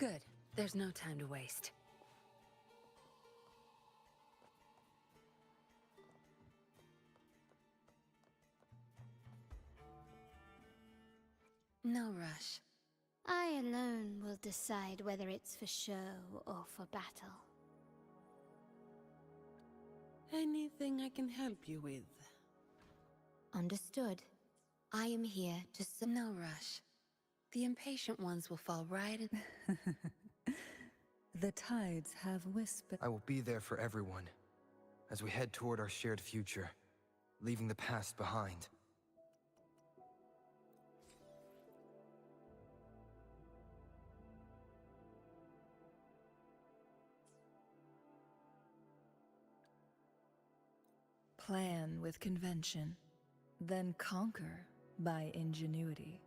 Good. There's no time to waste. No rush. I alone will decide whether it's for show or for battle. Anything I can help you with? Understood. I am here to No rush. The impatient ones will fall right in. The tides have whispered. I will be there for everyone, as we head toward our shared future, leaving the past behind. Plan with convention, then conquer by ingenuity.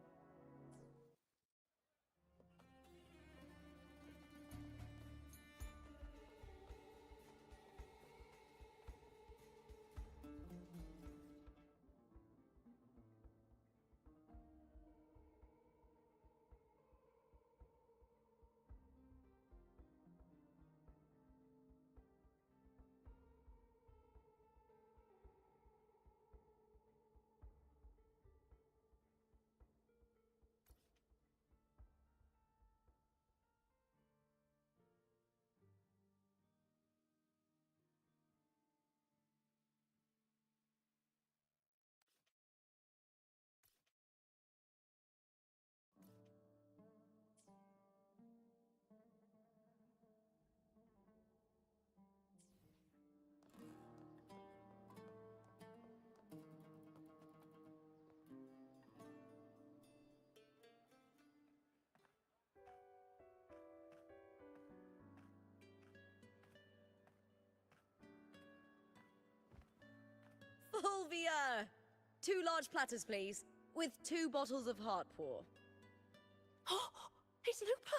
Fulvia! 2 large platters, please, with 2 bottles of heart pour. Oh, it's Lupa!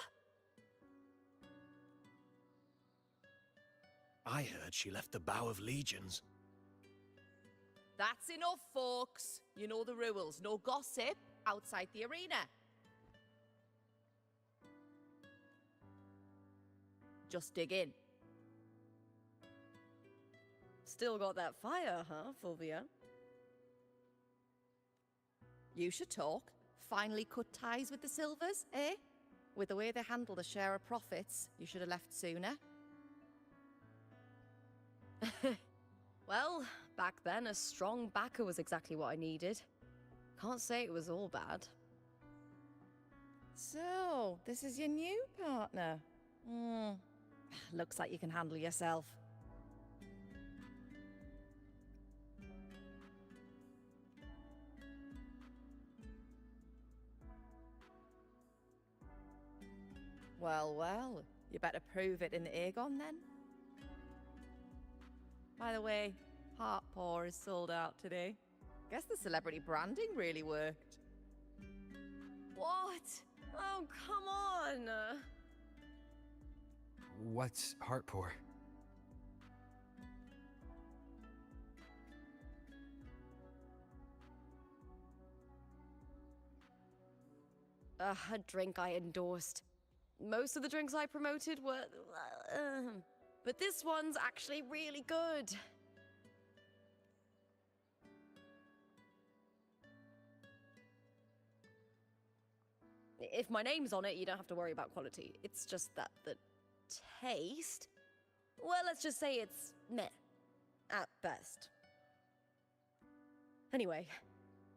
I heard she left the Bow of Legions. That's enough, folks. You know the rules. No gossip outside the arena. Just dig in. Still got that fire, huh, Fulvia? You should talk. Finally cut ties with the Silvers, eh? With the way they handle the share of profits, you should have left sooner. Well, back then, a strong backer was exactly what I needed. Can't say it was all bad. So, this is your new partner. Looks like you can handle yourself. Well, well, you better prove it in the Aegon then. By the way, Heart Pour is sold out today. Guess the celebrity branding really worked. What? Oh, come on! What's heart pour? A drink I endorsed. Most of the drinks I promoted were... but this one's actually really good. If my name's on it, you don't have to worry about quality. It's just that the taste... Well, let's just say it's meh. At best. Anyway,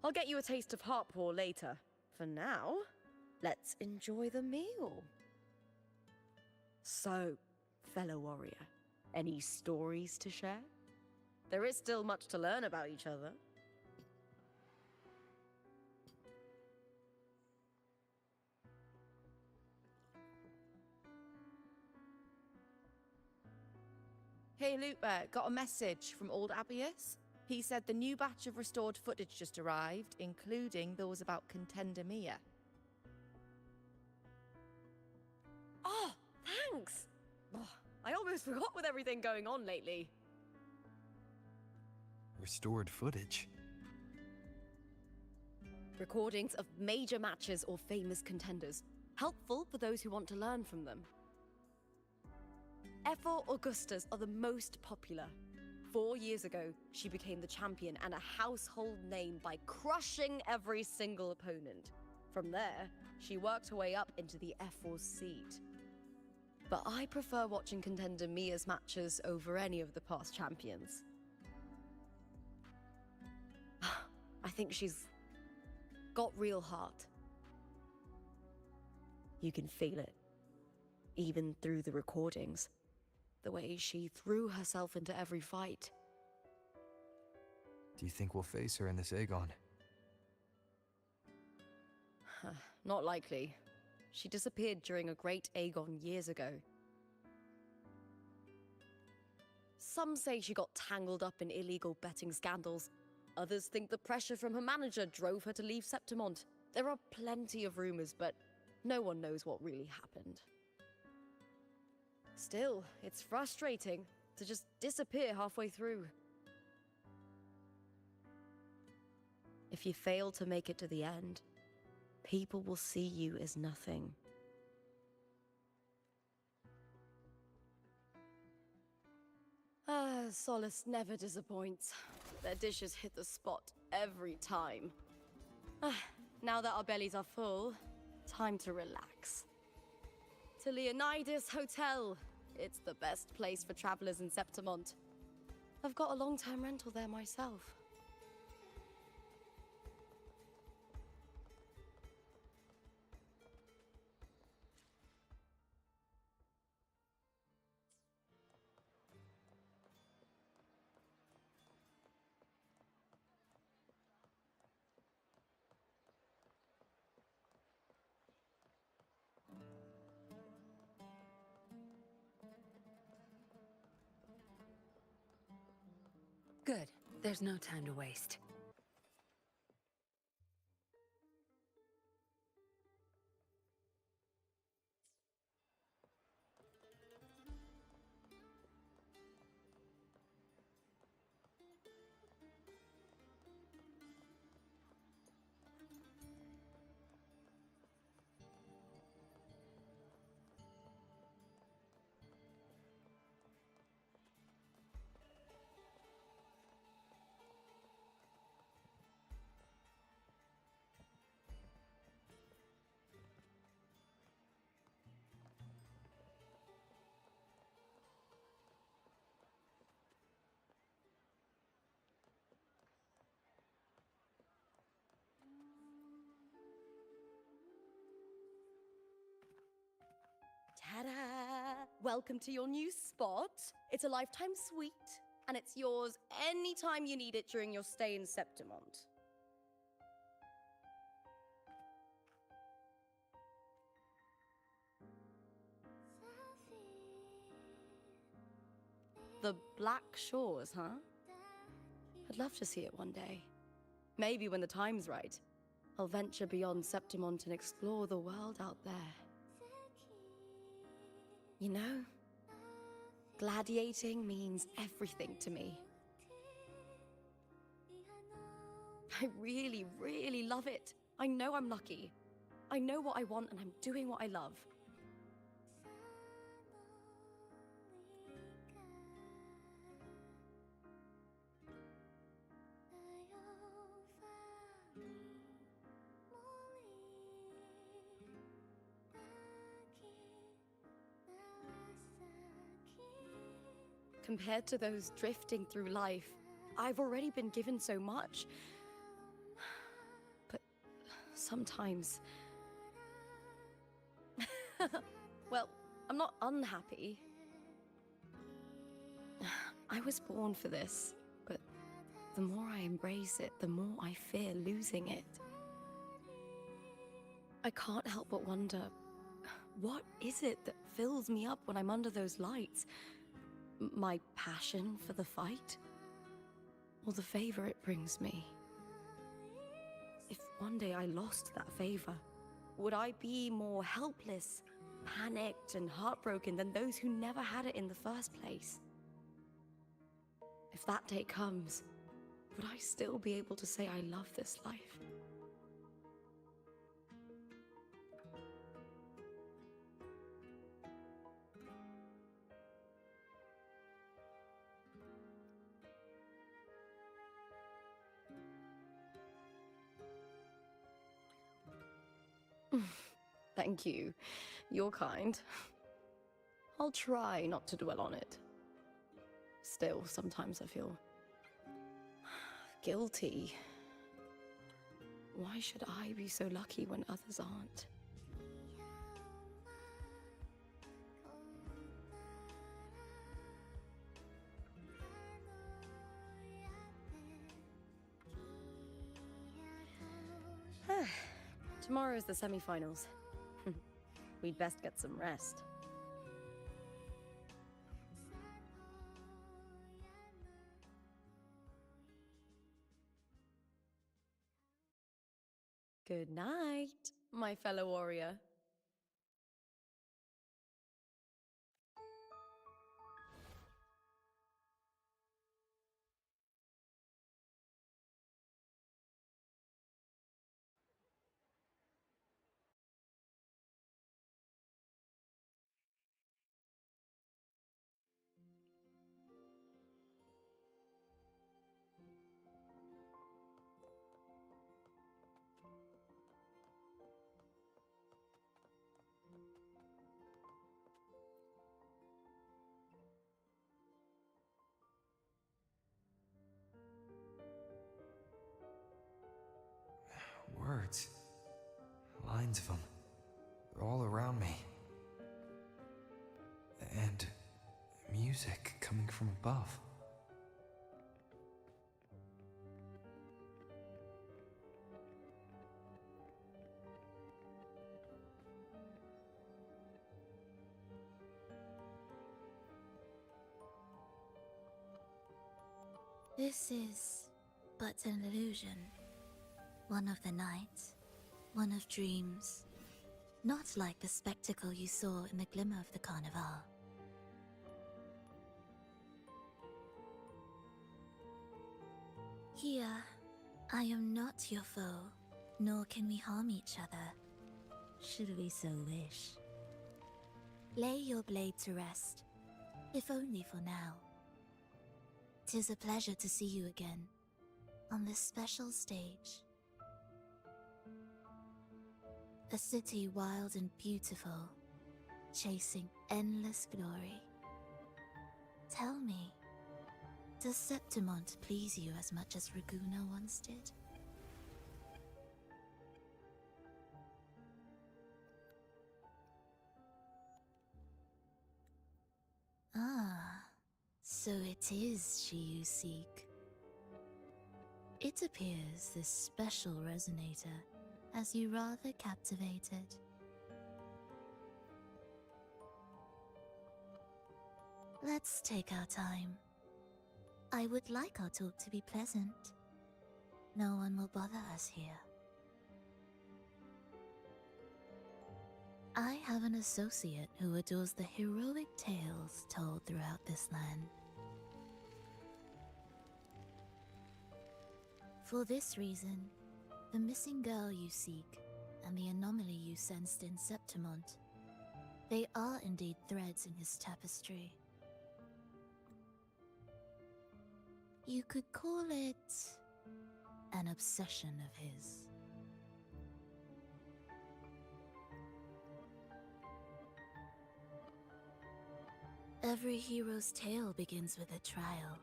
I'll get you a taste of heart pour later. For now, let's enjoy the meal. So, fellow warrior, any stories to share? There is still much to learn about each other. Hey Lupa, got a message from old Abius. He said the new batch of restored footage just arrived, including those about Contender Mia. Oh, thanks! Oh, I almost forgot with everything going on lately. Restored footage. Recordings of major matches or famous contenders. helpful for those who want to learn from them. F4 Augustas are the most popular. 4 years ago, she became the champion and a household name by crushing every single opponent. From there, she worked her way up into the F4 seed. But I prefer watching contender Mia's matches over any of the past champions. I think she's got real heart. You can feel it, even through the recordings. The way she threw herself into every fight. Do you think we'll face her in this Aegon? Not likely. She disappeared during a great Aegon years ago. Some say she got tangled up in illegal betting scandals. Others think the pressure from her manager drove her to leave Septimont. There are plenty of rumors, but no one knows what really happened. Still, it's frustrating to just disappear halfway through. If you fail to make it to the end, people will see you as nothing. Solace never disappoints. Their dishes hit the spot every time. Now that our bellies are full, time to relax. To Leonidas Hotel. It's the best place for travelers in Septimont. I've got a long-term rental there myself. Good. There's no time to waste. Ta-da! Welcome to your new spot. It's a lifetime suite, and it's yours anytime you need it during your stay in Septimont. The Black Shores, huh? I'd love to see it one day. Maybe when the time's right, I'll venture beyond Septimont and explore the world out there. You know, gladiating means everything to me. I really, really love it. I know I'm lucky. I know what I want and I'm doing what I love. Compared to those drifting through life, I've already been given so much. But sometimes... well, I'm not unhappy. I was born for this, but the more I embrace it, the more I fear losing it. I can't help but wonder, what is it that fills me up when I'm under those lights? My passion for the fight? Or the favor it brings me? If one day I lost that favor, would I be more helpless, panicked, and heartbroken than those who never had it in the first place? If that day comes, would I still be able to say I love this life? Thank you. You're kind. I'll try not to dwell on it. Still, sometimes I feel guilty. Why should I be so lucky when others aren't? Tomorrow's the semi-finals. We'd best get some rest. Good night, my fellow warrior. Words. Lines of them. They're all around me. And music coming from above. This is but an illusion. One of the night, one of dreams. Not like the spectacle you saw in the glimmer of the carnival. Here, I am not your foe, nor can we harm each other, should we so wish. Lay your blade to rest, if only for now. 'Tis a pleasure to see you again, on this special stage. A city wild and beautiful, chasing endless glory. Tell me, does Septimont please you as much as Raguna once did? Ah, so it is she you seek. It appears this special resonator has you rather captivated. Let's take our time. I would like our talk to be pleasant. No one will bother us here. I have an associate who adores the heroic tales told throughout this land. For this reason, the missing girl you seek and the anomaly you sensed in Septimont, they are indeed threads in his tapestry. You could call it an obsession of his. Every hero's tale begins with a trial.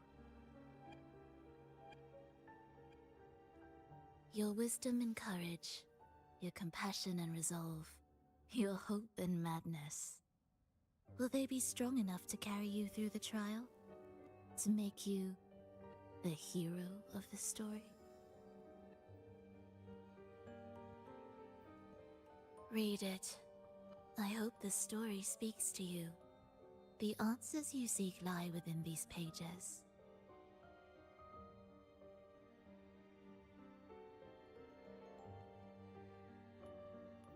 Your wisdom and courage, your compassion and resolve, your hope and madness. Will they be strong enough to carry you through the trial? To make you the hero of the story? Read it. I hope the story speaks to you. The answers you seek lie within these pages.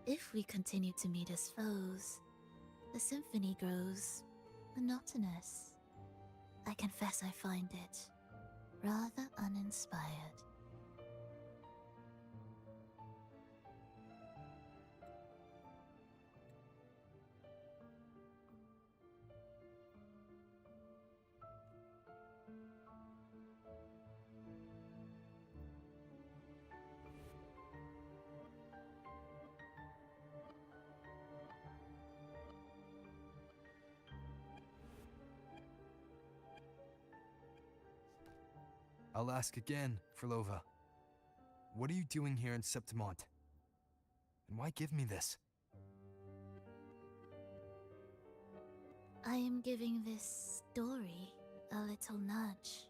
If we continue to meet as foes, the symphony grows monotonous. I confess I find it rather uninspired. I'll ask again, Frolova. What are you doing here in Septimont? And why give me this? I am giving this story a little nudge.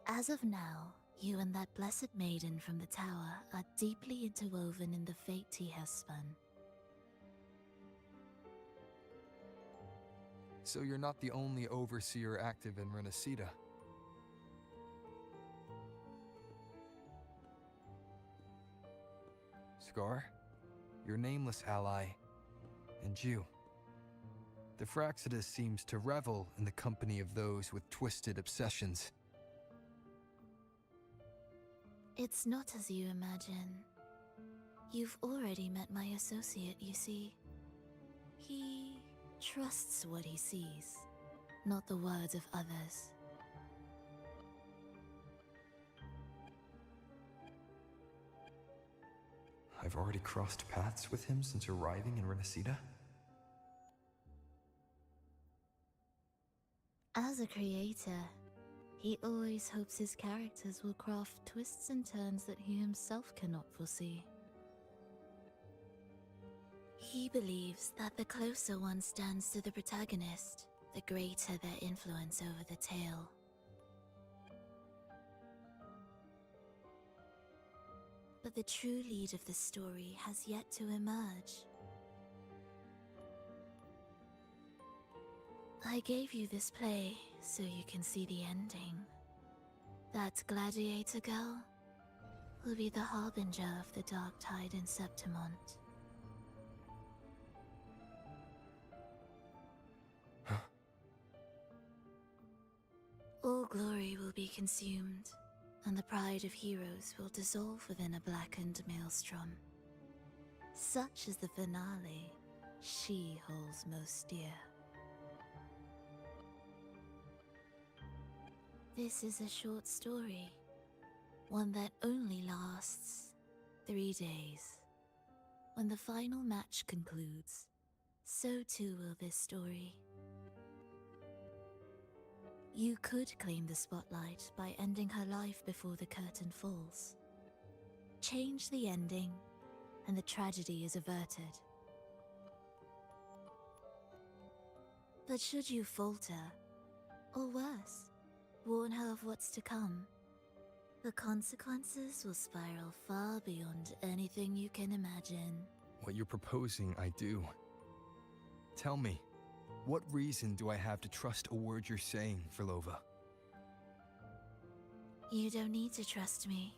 As of now, you and that blessed maiden from the tower are deeply interwoven in the fate he has spun. So you're not the only overseer active in Renacida. Scar, your nameless ally, and you. The Fraxidus seems to revel in the company of those with twisted obsessions. It's not as you imagine. You've already met my associate, you see. He trusts what he sees, not the words of others. I've already crossed paths with him since arriving in Renacida? As a creator, he always hopes his characters will craft twists and turns that he himself cannot foresee. He believes that the closer one stands to the protagonist, the greater their influence over the tale. But the true lead of the story has yet to emerge. I gave you this play so you can see the ending. That gladiator girl will be the harbinger of the dark tide in Septimont. All glory will be consumed, and the pride of heroes will dissolve within a blackened maelstrom. Such is the finale she holds most dear. This is a short story, one that only lasts 3 days. When the final match concludes, so too will this story. You could claim the spotlight by ending her life before the curtain falls. Change the ending, and the tragedy is averted. But should you falter, or worse, warn her of what's to come, the consequences will spiral far beyond anything you can imagine. What you're proposing, I do. Tell me, what reason do I have to trust a word you're saying, Frolova? You don't need to trust me.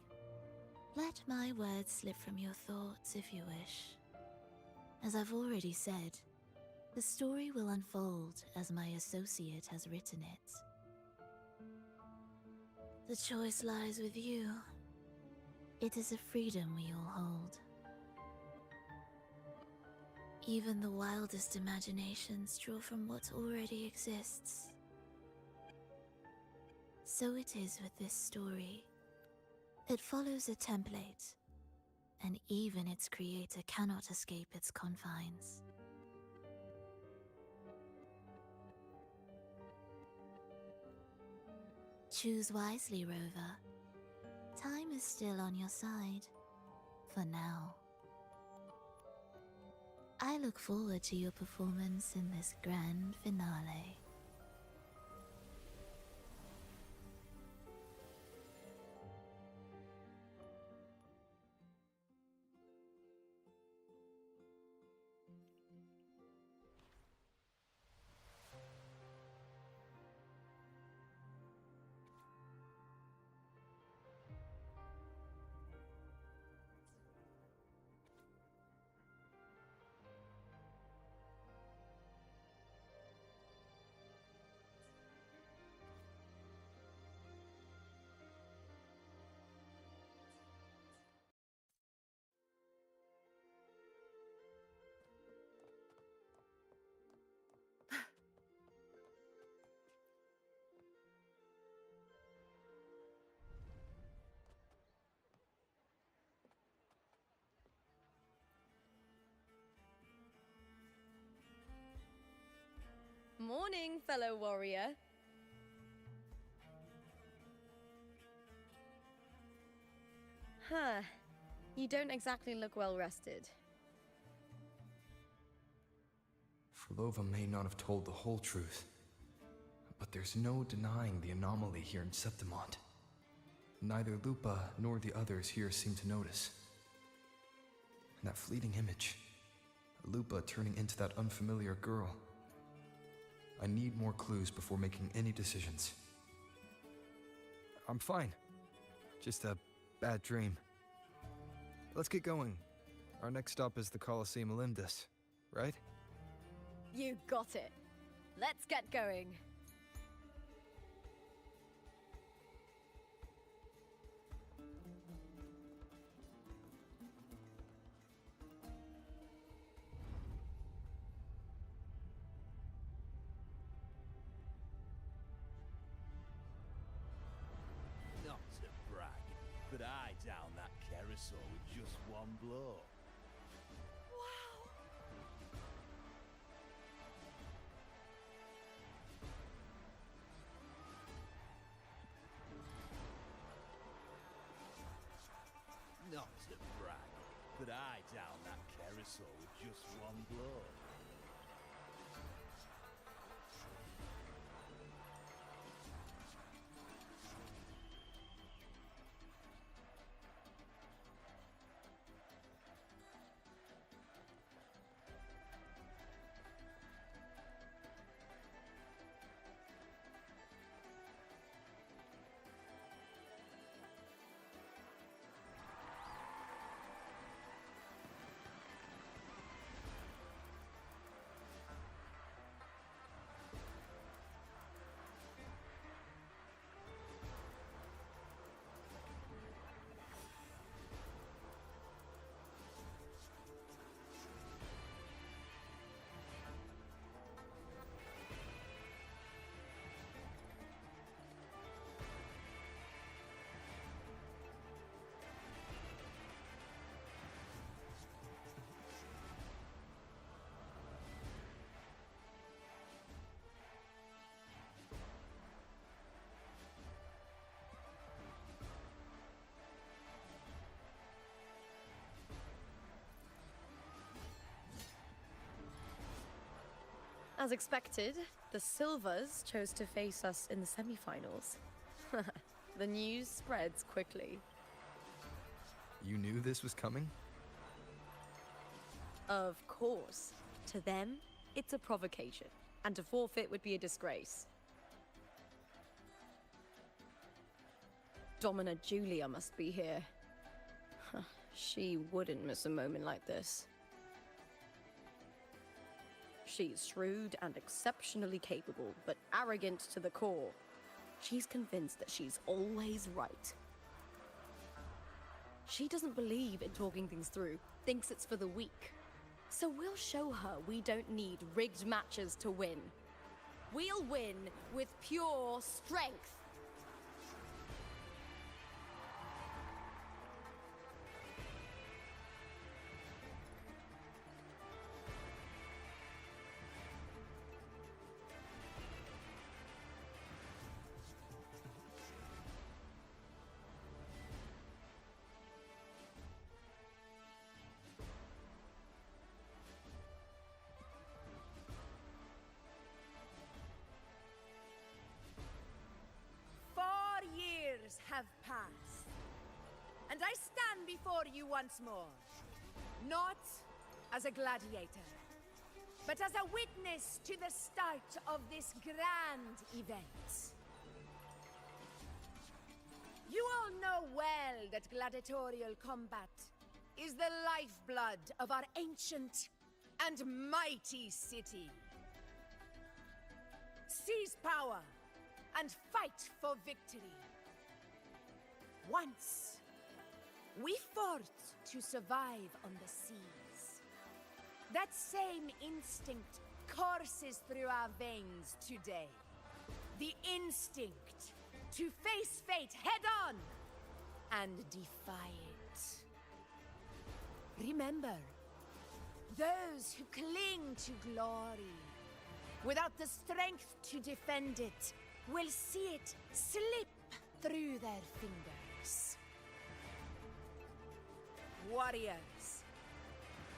Let my words slip from your thoughts if you wish. As I've already said, the story will unfold as my associate has written it. The choice lies with you. It is a freedom we all hold. Even the wildest imaginations draw from what already exists. So it is with this story. It follows a template, and even its creator cannot escape its confines. Choose wisely, Rover. Time is still on your side, for now. I look forward to your performance in this grand finale. Morning, fellow warrior. Huh. You don't exactly look well rested. Frolova may not have told the whole truth, but there's no denying the anomaly here in Septimont. Neither Lupa nor the others here seem to notice. And that fleeting image, Lupa turning into that unfamiliar girl. I need more clues before making any decisions. I'm fine. Just a bad dream. Let's get going. Our next stop is the Colosseum Olympus, right? You got it. Let's get going. Not to brag, but I downed that carousel with just one blow. Wow. Not to brag, but I downed that carousel with just one blow. As expected, the Silvers chose to face us in the semifinals. The news spreads quickly. You knew this was coming? Of course. To them, it's a provocation, and to forfeit would be a disgrace. Domina Julia must be here. She wouldn't miss a moment like this. She's shrewd and exceptionally capable, but arrogant to the core. She's convinced that she's always right. She doesn't believe in talking things through, thinks it's for the weak. So we'll show her we don't need rigged matches to win. We'll win with pure strength. Have passed, and I stand before you once more, not as a gladiator, but as a witness to the start of this grand event. You all know well that gladiatorial combat is the lifeblood of our ancient and mighty city. Seize power and fight for victory. Once, we fought to survive on the seas. That same instinct courses through our veins today. The instinct to face fate head-on and defy it. Remember, those who cling to glory without the strength to defend it, will see it slip through their fingers. Warriors,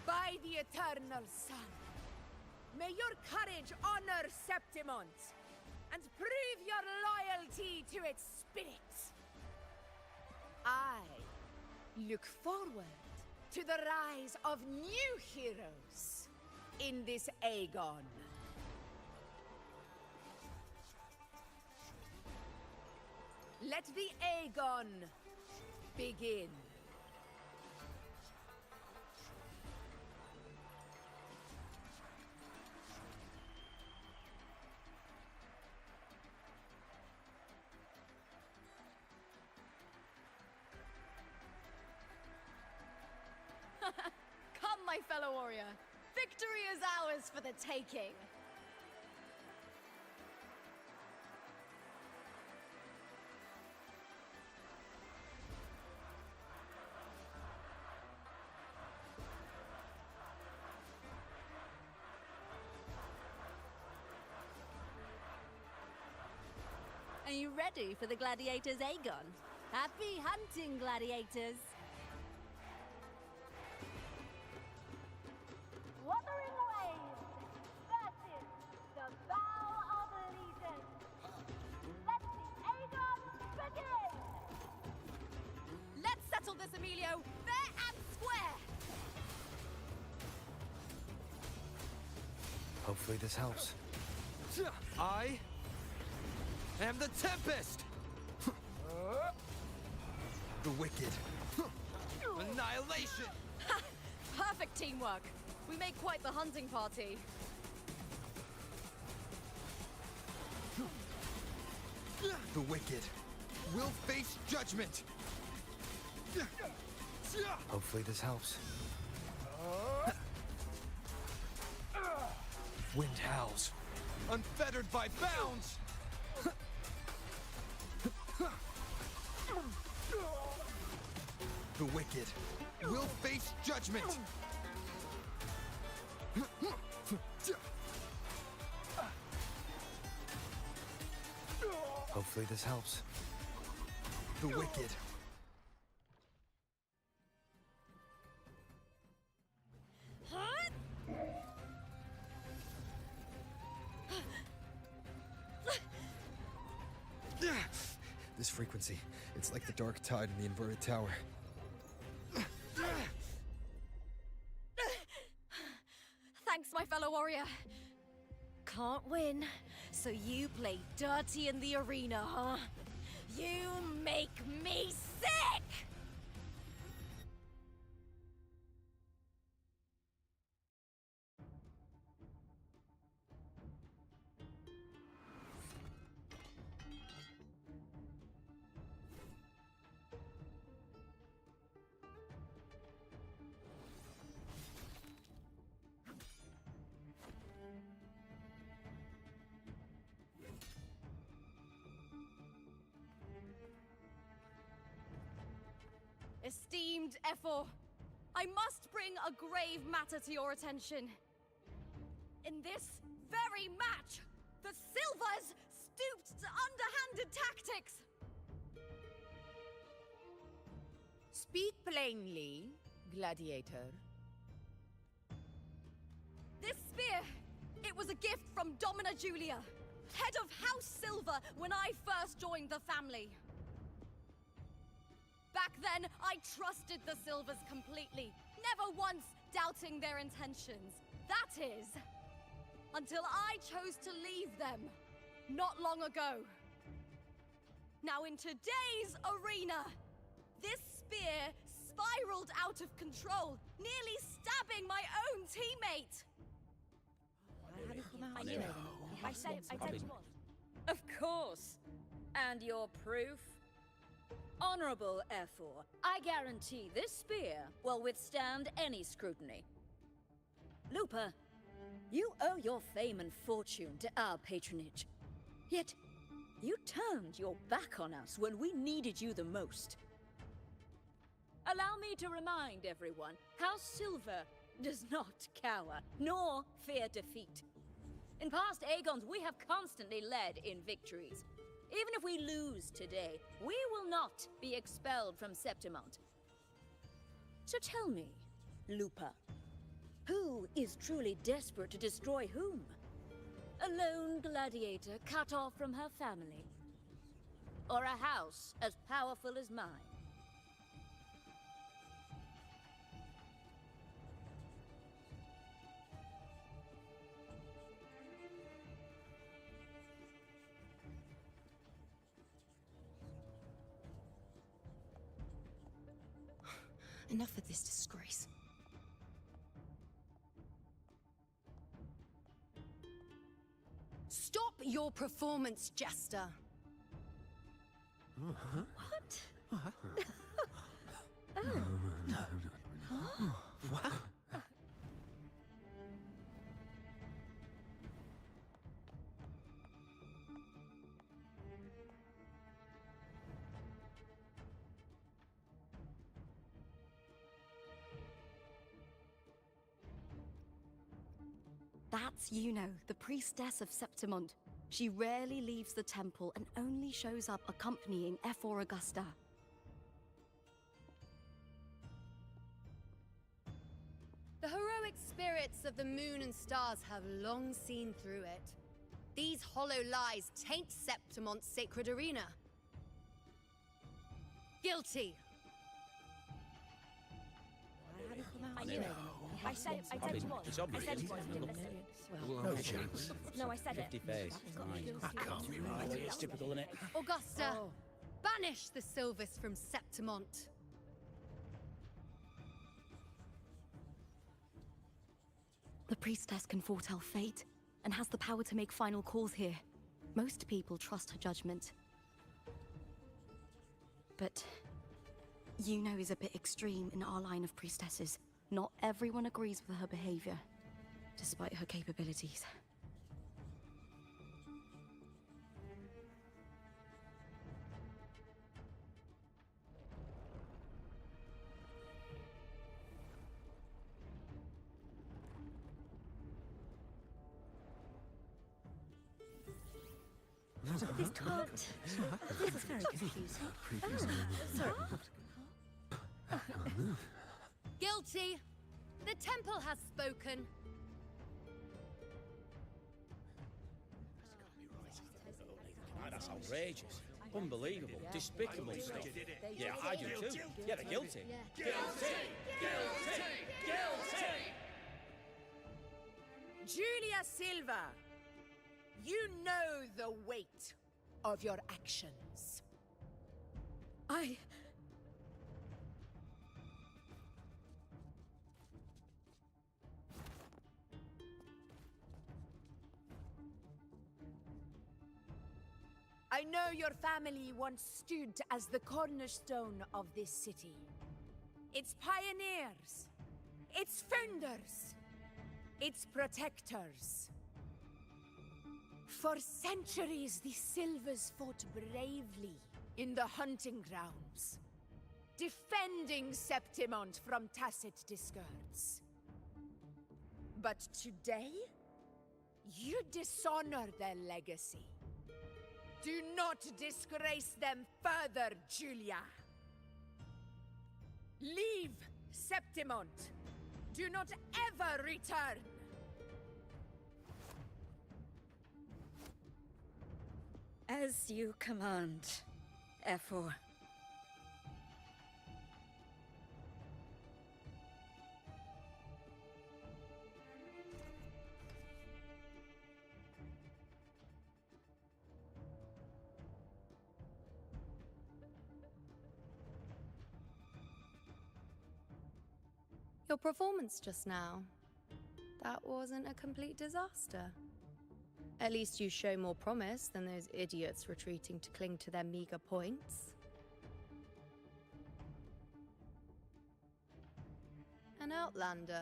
by the eternal sun, may your courage honor Septimont and prove your loyalty to its spirit. I look forward to the rise of new heroes in this Aegon. Let the Aegon begin. Come, my fellow warrior. Victory is ours for the taking. Are you ready for the gladiators, Aegon? Happy hunting, gladiators! Wuthering Waves versus the Bow of Legion. Let the Aegon begin! Let's settle this, Emilio, fair and square! Hopefully this helps. I am the Tempest! The wicked. Annihilation! Ha! Perfect teamwork. We make quite the hunting party. The wicked will face judgment! Hopefully this helps. Wind howls, unfettered by bounds! The wicked will face judgment! Hopefully this helps. The wicked. This frequency, it's like the dark tide in the inverted tower. Thanks, my fellow warrior. Can't win, so you play dirty in the arena, huh? You make me sick! Esteemed Ephor, I must bring a grave matter to your attention. In this very match, the Silvers stooped to underhanded tactics. Speak plainly, gladiator. This spear, it was a gift from Domina Julia, head of House Silver when I first joined the family. Back then, I trusted the Silvers completely, never once doubting their intentions. That is, until I chose to leave them, not long ago. Now in today's arena, this spear spiraled out of control, nearly stabbing my own teammate. I said it was. Of course. And your proof? Honorable Ephor, I guarantee this spear will withstand any scrutiny. Lupa, you owe your fame and fortune to our patronage. Yet, you turned your back on us when we needed you the most. Allow me to remind everyone, House Silver does not cower, nor fear defeat. In past Aegons, we have constantly led in victories. Even if we lose today, we will not be expelled from Septimont. So tell me, Lupa, who is truly desperate to destroy whom? A lone gladiator cut off from her family? Or a house as powerful as mine? Enough of this disgrace. Stop your performance, Jester. What? That's Yuno, the priestess of Septimont. She rarely leaves the temple and only shows up accompanying Ephor Augusta. The heroic spirits of the moon and stars have long seen through it. These hollow lies taint Septimont's sacred arena. Guilty. I said it was. It's I obvious. said it was. Didn't listen. No chance. No, I said it. 50 face. That can't be right. It's typical, isn't it? Augusta, banish the Sylvis from Septimont. The priestess can foretell fate and has the power to make final calls here. Most people trust her judgment. But Yuno is a bit extreme in our line of priestesses. Not everyone agrees with her behavior, despite her capabilities. This can't. This is very confusing. Sorry. Guilty. The temple has spoken. That's outrageous. Unbelievable. Despicable stuff. Yeah, I do too. Yeah, they're guilty. Guilty! Guilty! Guilty! Julia Silva, you know the weight of your actions. I know your family once stood as the cornerstone of this city. Its pioneers, its founders, its protectors. For centuries, the Silvers fought bravely in the hunting grounds, defending Septimont from tacit discards. But today, you dishonor their legacy. Do not disgrace them further, Julia. Leave Septimont. Do not ever return. As you command, Ephor. Your performance just now, that wasn't a complete disaster. At least you show more promise than those idiots retreating to cling to their meager points. An outlander.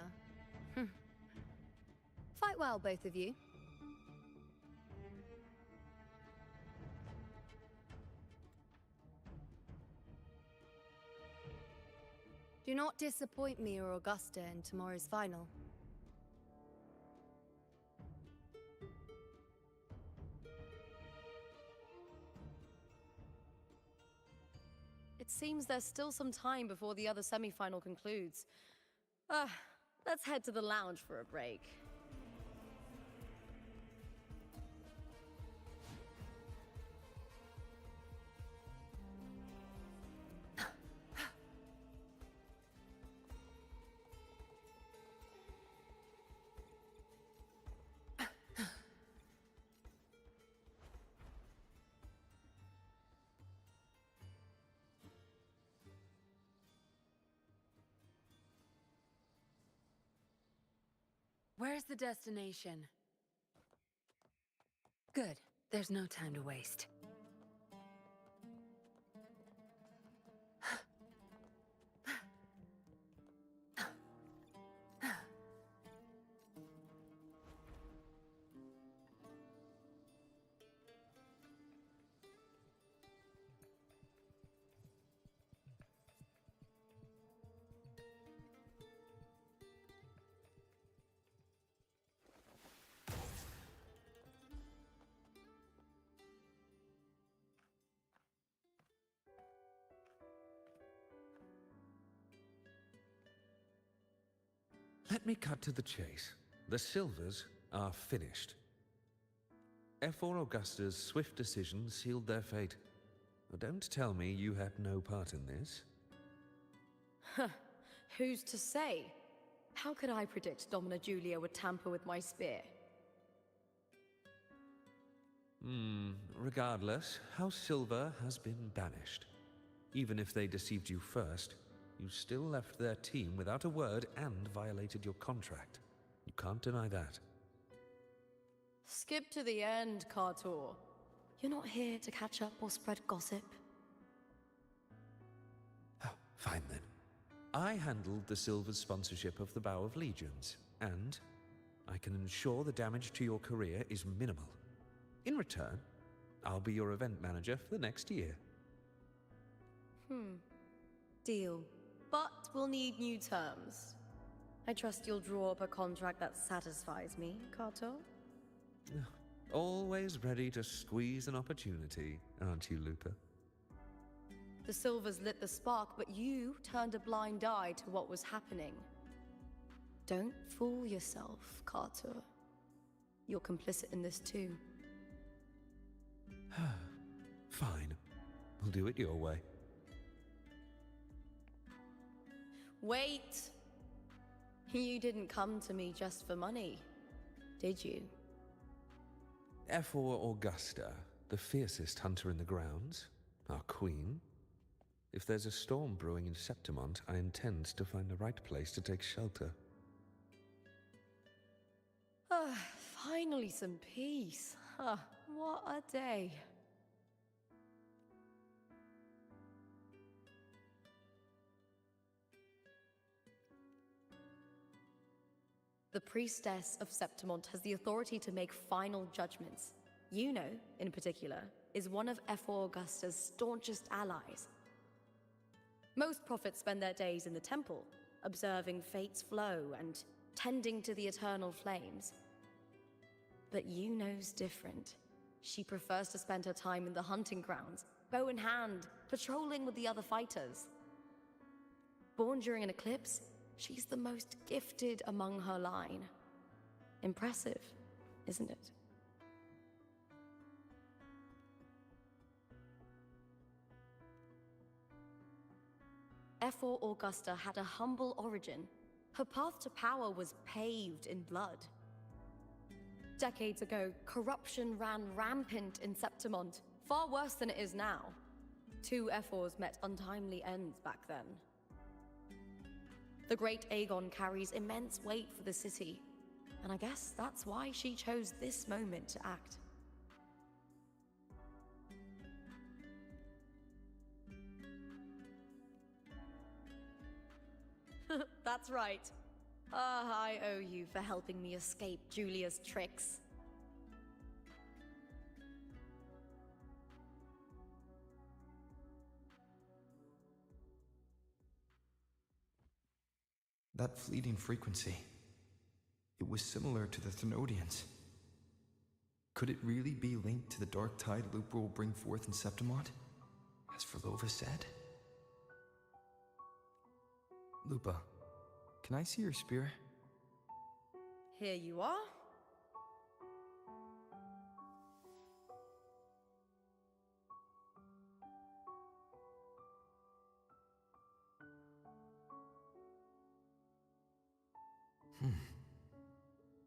Fight well, both of you. Do not disappoint me or Augusta in tomorrow's final. seems there's still some time before the other semi-final concludes. Let's head to the lounge for a break. Where's the destination? Good. There's no time to waste. Let me cut to the chase. The Silvers are finished. F4 Augusta's swift decision sealed their fate. Don't tell me you had no part in this. Who's to say? How could I predict Domina Julia would tamper with my spear? Regardless, House Silver has been banished. Even if they deceived you first, you still left their team without a word and violated your contract. You can't deny that. Skip to the end, Kartor. You're not here to catch up or spread gossip. Oh, fine then. I handled the Silver's sponsorship of the Bow of Legions, and I can ensure the damage to your career is minimal. In return, I'll be your event manager for the next year. Deal. But we'll need new terms. I trust you'll draw up a contract that satisfies me, Kato? Always ready to squeeze an opportunity, aren't you, Lupa? The Silvers lit the spark, but you turned a blind eye to what was happening. Don't fool yourself, Carter. You're complicit in this too. Fine. We'll do it your way. Wait! You didn't come to me just for money, did you? F4 Augusta, the fiercest hunter in the grounds, our queen. If there's a storm brewing in Septimont, I intend to find the right place to take shelter. Finally some peace. What a day. The priestess of Septimont has the authority to make final judgments. Yuno, in particular, is one of F4 Augusta's staunchest allies. Most prophets spend their days in the temple, observing fate's flow and tending to the eternal flames. But Yuno's different. She prefers to spend her time in the hunting grounds, bow in hand, patrolling with the other fighters. Born during an eclipse, she's the most gifted among her line. Impressive, isn't it? F4 Augusta had a humble origin. Her path to power was paved in blood. Decades ago, corruption ran rampant in Septimont, far worse than it is now. 2 F4s met untimely ends back then. The great Aegon carries immense weight for the city, and I guess that's why she chose this moment to act. That's right. I owe you for helping me escape Julia's tricks. That fleeting frequency, it was similar to the Thenodians. Could it really be linked to the dark tide Lupa will bring forth in Septimont, as Verlova said? Lupa, can I see your spear? Here you are.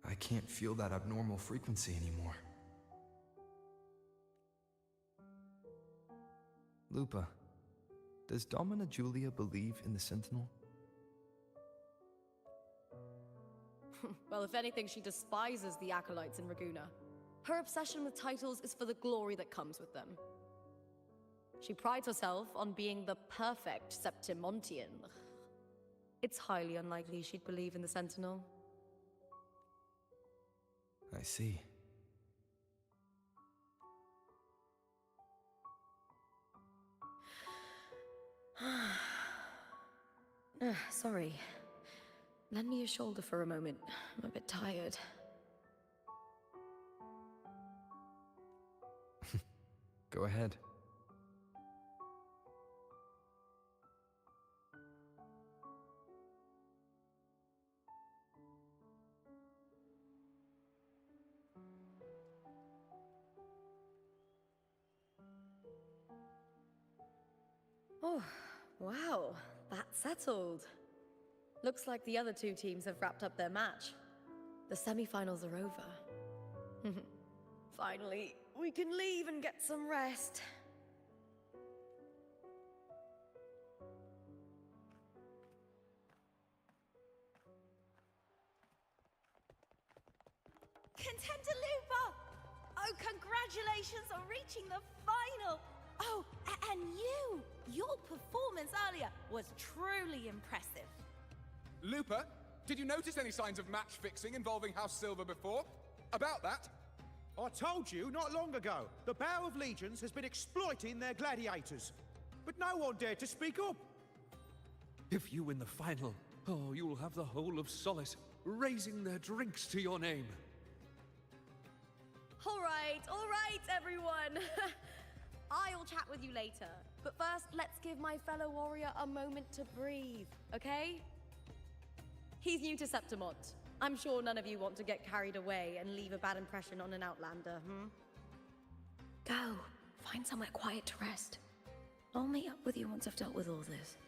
I can't feel that abnormal frequency anymore. Lupa, does Domina Julia believe in the Sentinel? Well, if anything, she despises the acolytes in Raguna. Her obsession with titles is for the glory that comes with them. She prides herself on being the perfect Septimontian. It's highly unlikely she'd believe in the Sentinel. I see. Sorry. Lend me your shoulder for a moment. I'm a bit tired. Go ahead. Oh, wow. That's settled. Looks like the other two teams have wrapped up their match. The semi-finals are over. Finally, we can leave and get some rest. Contender Lupa! Oh, congratulations on reaching the final! Oh, and you! Your performance earlier was truly impressive. Lupa, did you notice any signs of match fixing involving House Silver before? About that? I told you not long ago, the Bow of Legions has been exploiting their gladiators. But no one dared to speak up. If you win the final, oh, you'll have the whole of Solace raising their drinks to your name. All right, everyone. I'll chat with you later. But first, let's give my fellow warrior a moment to breathe, okay? He's new to Septimont. I'm sure none of you want to get carried away and leave a bad impression on an Outlander, Go. Find somewhere quiet to rest. I'll meet up with you once I've dealt with all this.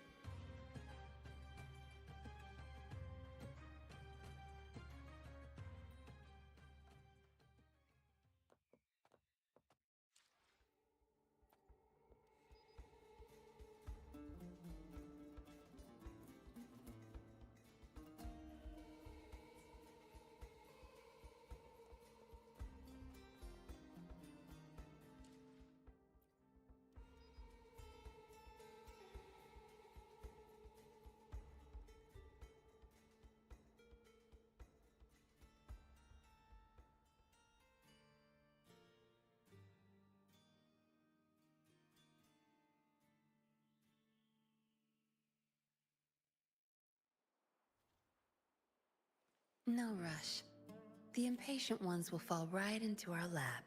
No rush. The impatient ones will fall right into our lap.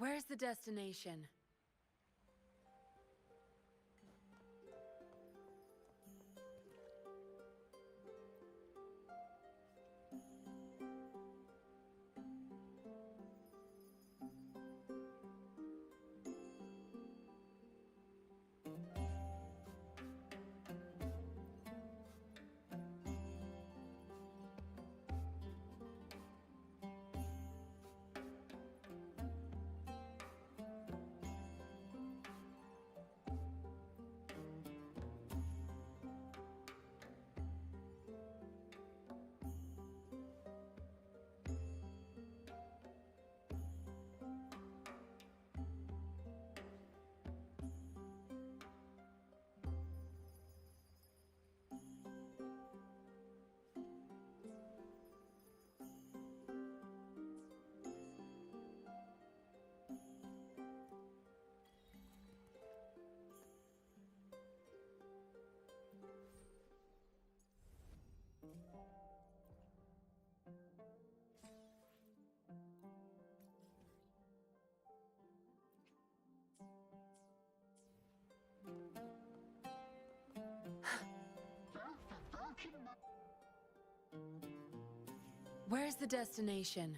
Where's the destination? Where's the destination?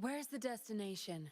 Where's the destination?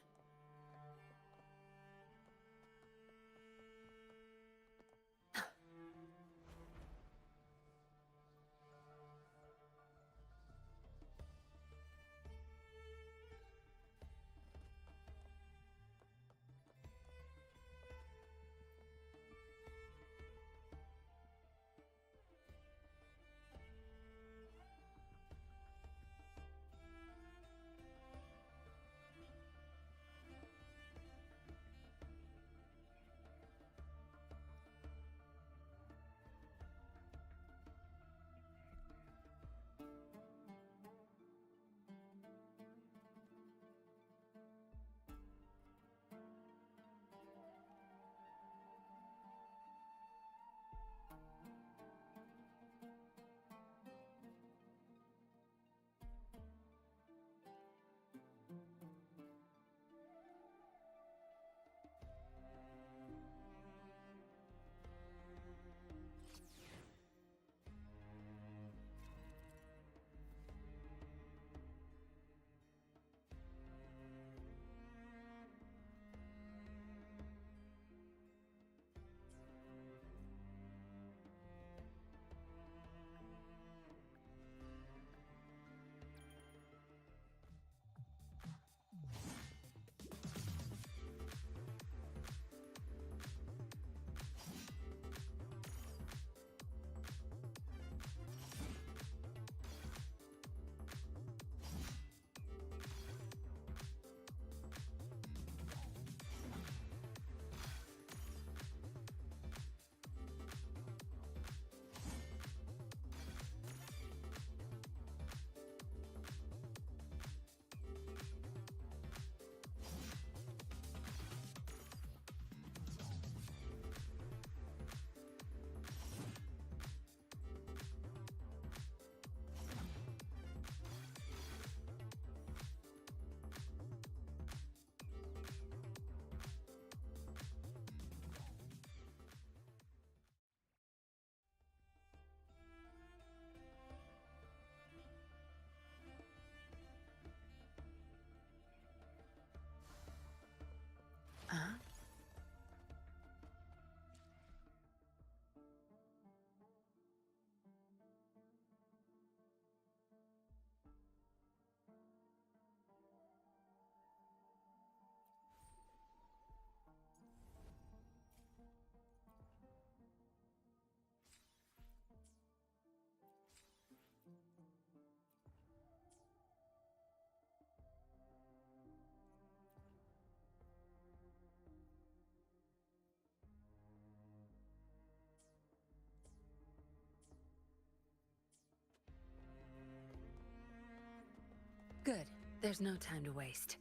Huh? Good. There's no time to waste.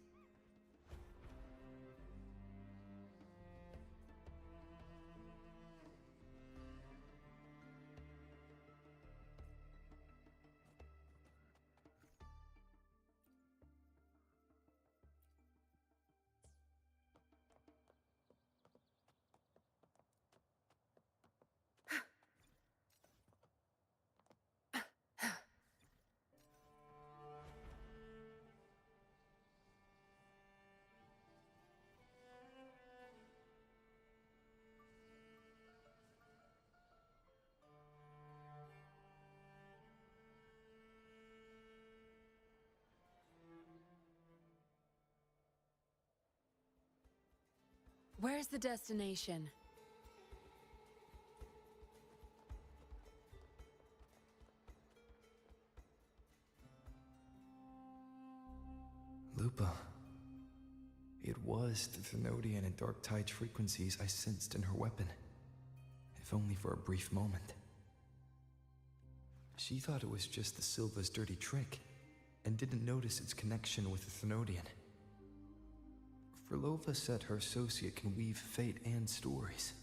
Where's the destination? Lupa. It was the Thenodian and Dark Tide's frequencies I sensed in her weapon, if only for a brief moment. She thought it was just the Silva's dirty trick, and didn't notice its connection with the Thenodian. Furlova said her associate can weave fate and stories.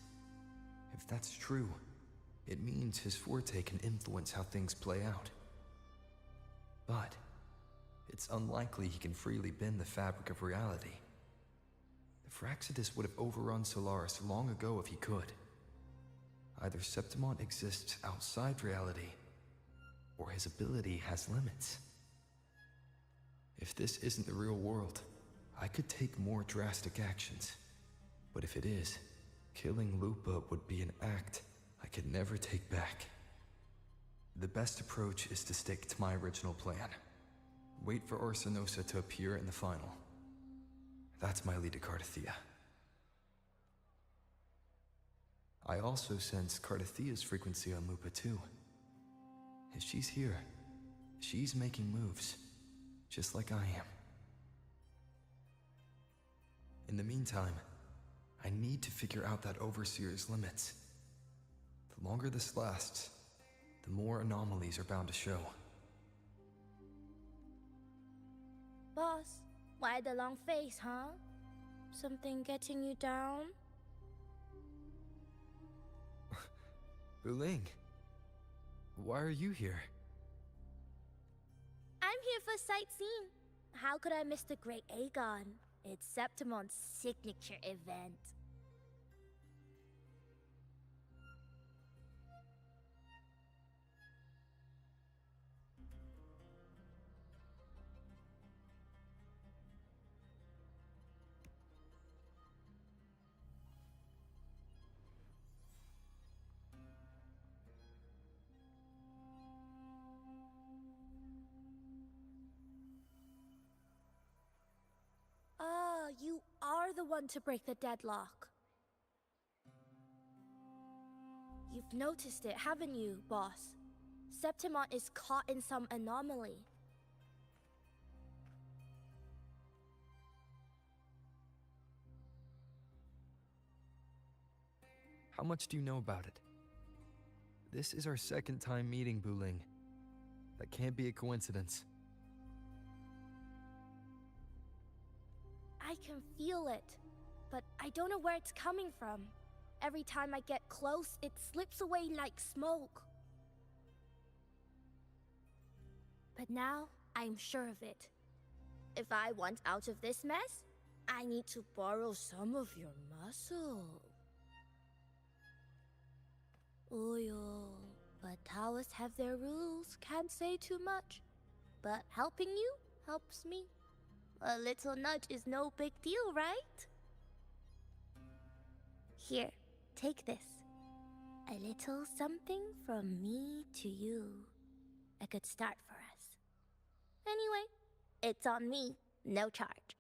If that's true, it means his forte can influence how things play out. But it's unlikely he can freely bend the fabric of reality. The Fraxidus would have overrun Solaris long ago if he could. Either Septimont exists outside reality, or his ability has limits. If this isn't the real world, I could take more drastic actions. But if it is, killing Lupa would be an act I could never take back. The best approach is to stick to my original plan. Wait for Arsenosa to appear in the final. That's my lead to Cardathea. I also sense Cardathea's frequency on Lupa too. If she's here, she's making moves, just like I am. In the meantime, I need to figure out that Overseer's limits. The longer this lasts, the more anomalies are bound to show. Boss, why the long face, huh? Something getting you down? Buling, why are you here? I'm here for sightseeing. How could I miss the Great Aegon? It's Septimon's signature event. You are the one to break the deadlock. You've noticed it, haven't you, boss? Septimont is caught in some anomaly. How much do you know about it? This is our second time meeting, Buling. That can't be a coincidence. I can feel it, but I don't know where it's coming from. Every time I get close, it slips away like smoke. But now, I'm sure of it. If I want out of this mess, I need to borrow some of your muscle. Oil. But Taoists have their rules, can't say too much. But helping you helps me. A little nudge is no big deal, right? Here, take this. A little something from me to you. A good start for us. Anyway, it's on me, no charge.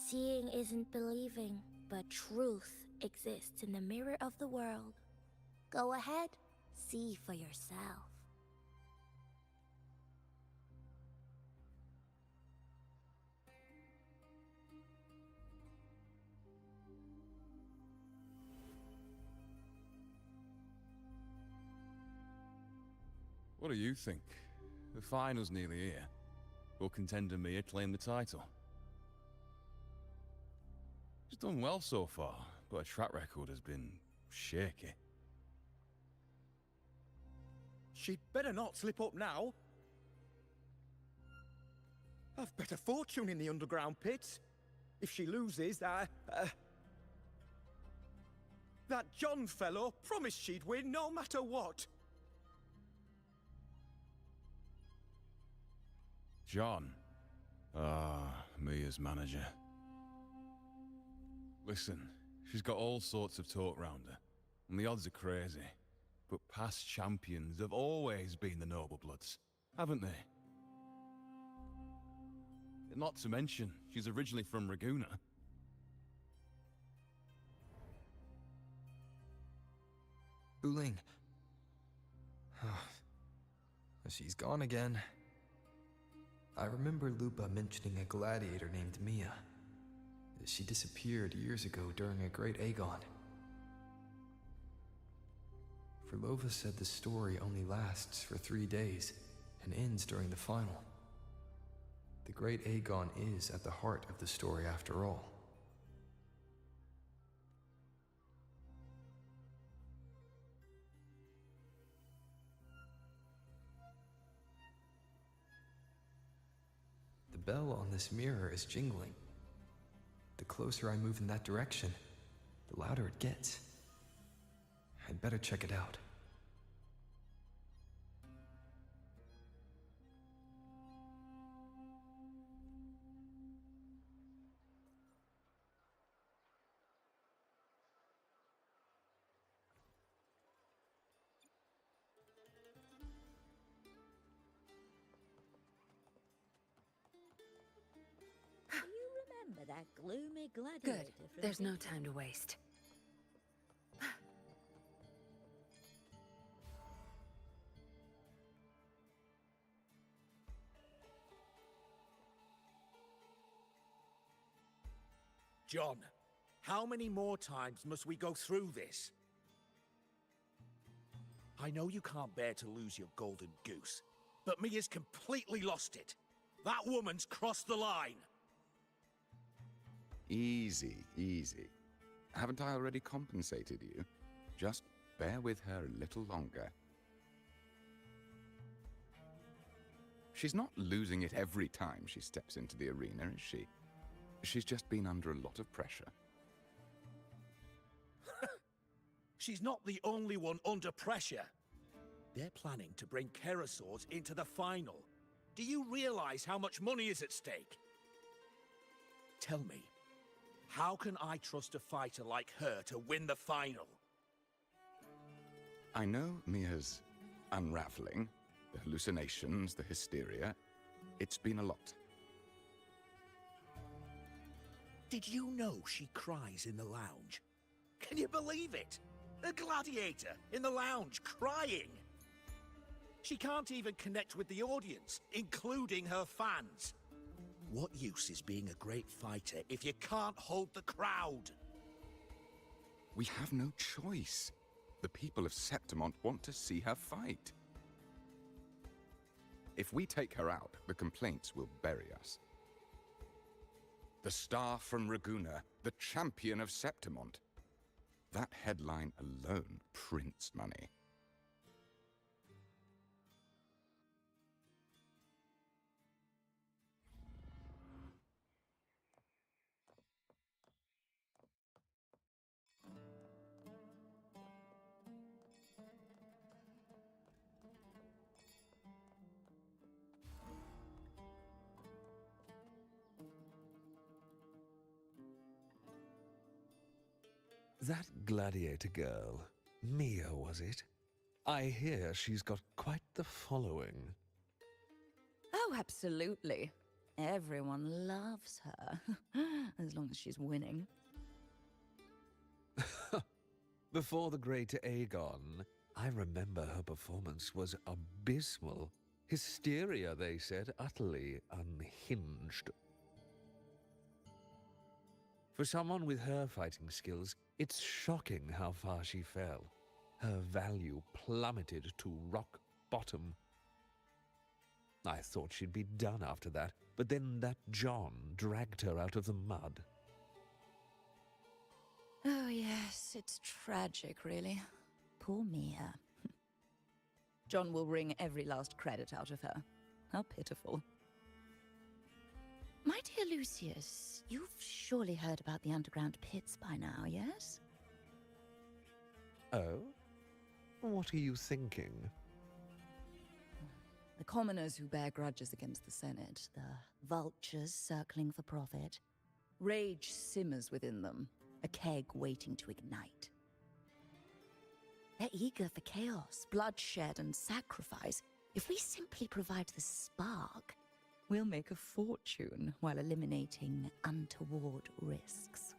Seeing isn't believing, but truth exists in the mirror of the world. Go ahead, see for yourself. What do you think? The final's nearly here. Will contender Mia claim the title? She's done well so far, but her track record has been shaky. She'd better not slip up now. I've bet a fortune in the underground pits. If she loses, that John fellow promised she'd win no matter what. John? Ah, Mia's manager. Listen, she's got all sorts of talk round her, and the odds are crazy. But past champions have always been the noble bloods, haven't they? Not to mention, she's originally from Raguna. Buling. She's gone again. I remember Lupa mentioning a gladiator named Mia. She disappeared years ago during a great Aegon. Verlova said the story only lasts for 3 days and ends during the final. The great Aegon is at the heart of the story after all. The bell on this mirror is jingling. The closer I move in that direction, the louder it gets. I'd better check it out. Remember that gloomy gladiator Good. from There's no time to waste. John, how many more times must we go through this? I know you can't bear to lose your golden goose, but Mia's completely lost it. That woman's crossed the line. Easy, easy. Haven't I already compensated you? Just bear with her a little longer. She's not losing it every time she steps into the arena, is she? She's just been under a lot of pressure. She's not the only one under pressure. They're planning to bring Kerasaurs into the final. Do you realize how much money is at stake? Tell me, how can I trust a fighter like her to win the final? I know Mia's unraveling, the hallucinations, the hysteria. It's been a lot. Did you know she cries in the lounge? Can you believe it? A gladiator in the lounge crying! She can't even connect with the audience, including her fans. What use is being a great fighter if you can't hold the crowd? We have no choice. The people of Septimont want to see her fight. If we take her out, the complaints will bury us. The star from Raguna, the champion of Septimont. That headline alone prints money. That gladiator girl, Mia, was it? I hear she's got quite the following. Oh, absolutely. Everyone loves her, as long as she's winning. Before the great Aegon, I remember her performance was abysmal. Hysteria, they said, utterly unhinged. For someone with her fighting skills, it's shocking how far she fell. Her value plummeted to rock bottom. I thought she'd be done after that, but then that John dragged her out of the mud. Oh, yes, it's tragic, really. Poor Mia. John will wring every last credit out of her. How pitiful. My dear Lucius, you've surely heard about the underground pits by now, yes? Oh? What are you thinking? The commoners who bear grudges against the Senate, the vultures circling for profit. Rage simmers within them, a keg waiting to ignite. They're eager for chaos, bloodshed, and sacrifice. If we simply provide the spark, we'll make a fortune while eliminating untoward risks.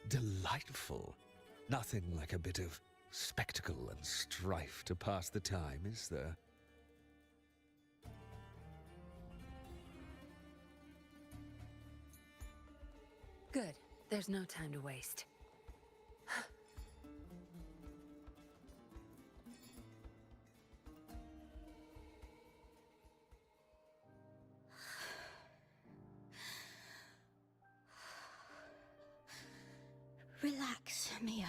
Delightful. Nothing like a bit of spectacle and strife to pass the time, is there? Good. There's no time to waste. Relax, Mia.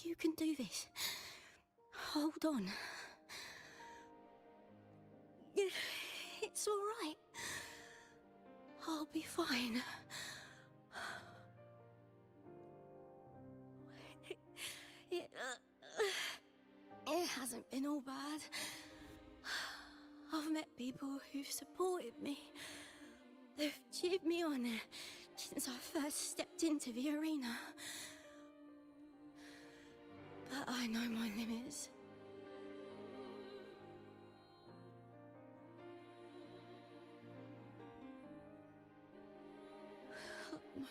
You can do this. Hold on. It's all right. I'll be fine. It hasn't been all bad. I've met people who've supported me. They've cheered me on since I first stepped into the arena. But I know my limits.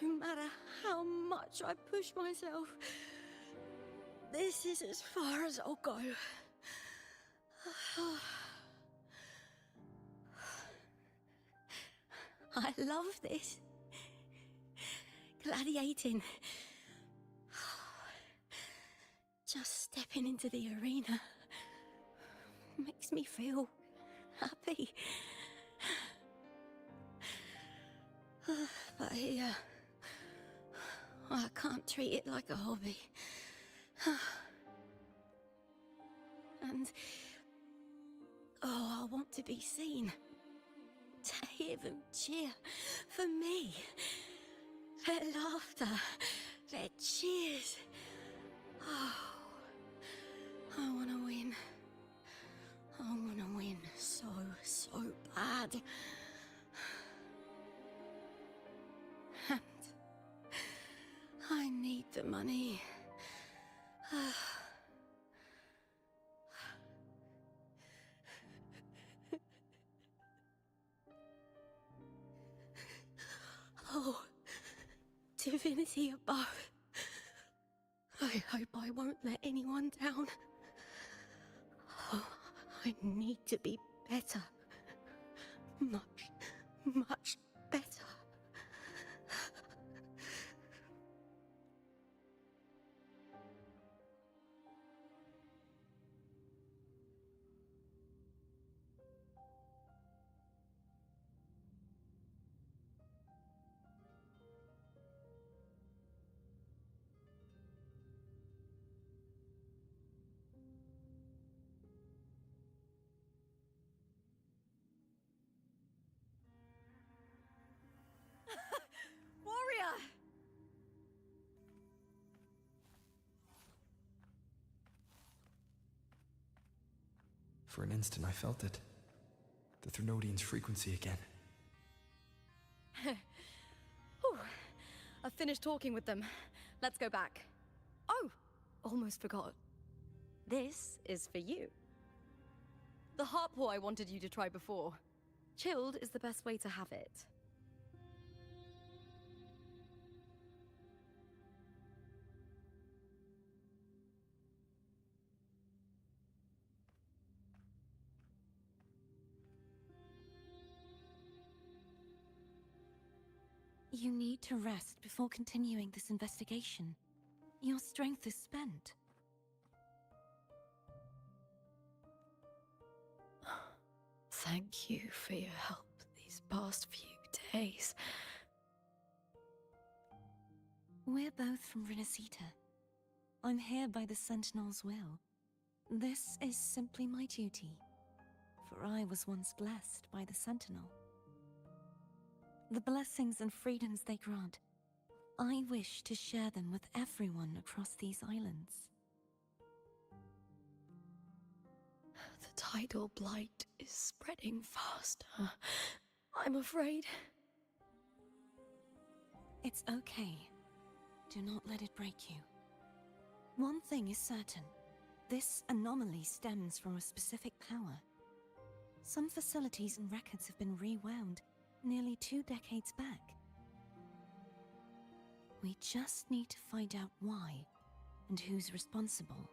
No matter how much I push myself, this is as far as I'll go. I love this. Gladiating. Just stepping into the arena makes me feel happy. But here, I can't treat it like a hobby. And I want to be seen. To hear them cheer for me. Their laughter, their cheers. Oh, I want to win. I want to win so bad. And I need the money. Oh, divinity above. I hope I won't let anyone down. Oh, I need to be better. Much better. Warrior! For an instant, I felt it. The Thrunodian's frequency again. Whew. I've finished talking with them. Let's go back. Oh, almost forgot. This is for you. The harpor I wanted you to try before. Chilled is the best way to have it. You need to rest before continuing this investigation. Your strength is spent. Thank you for your help these past few days. We're both from Renacita. I'm here by the Sentinel's will. This is simply my duty, for I was once blessed by the Sentinel. The blessings and freedoms they grant, I wish to share them with everyone across these islands. The tidal blight is spreading faster. I'm afraid. It's okay. Do not let it break you. One thing is certain. This anomaly stems from a specific power. Some facilities and records have been rewound nearly 2 decades back. We just need to find out why and who's responsible.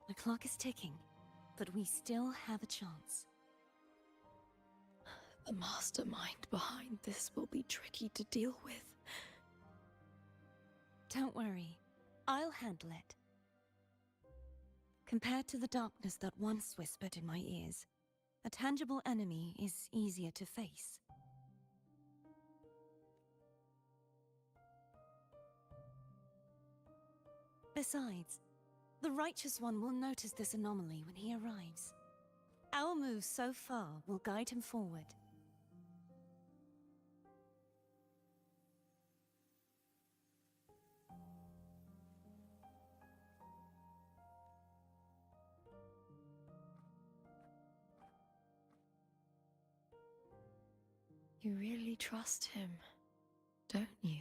The clock is ticking, but we still have a chance. The mastermind behind this will be tricky to deal with. Don't worry, I'll handle it. Compared to the darkness that once whispered in my ears, a tangible enemy is easier to face. Besides, the Righteous One will notice this anomaly when he arrives. Our moves so far will guide him forward. You really trust him, don't you?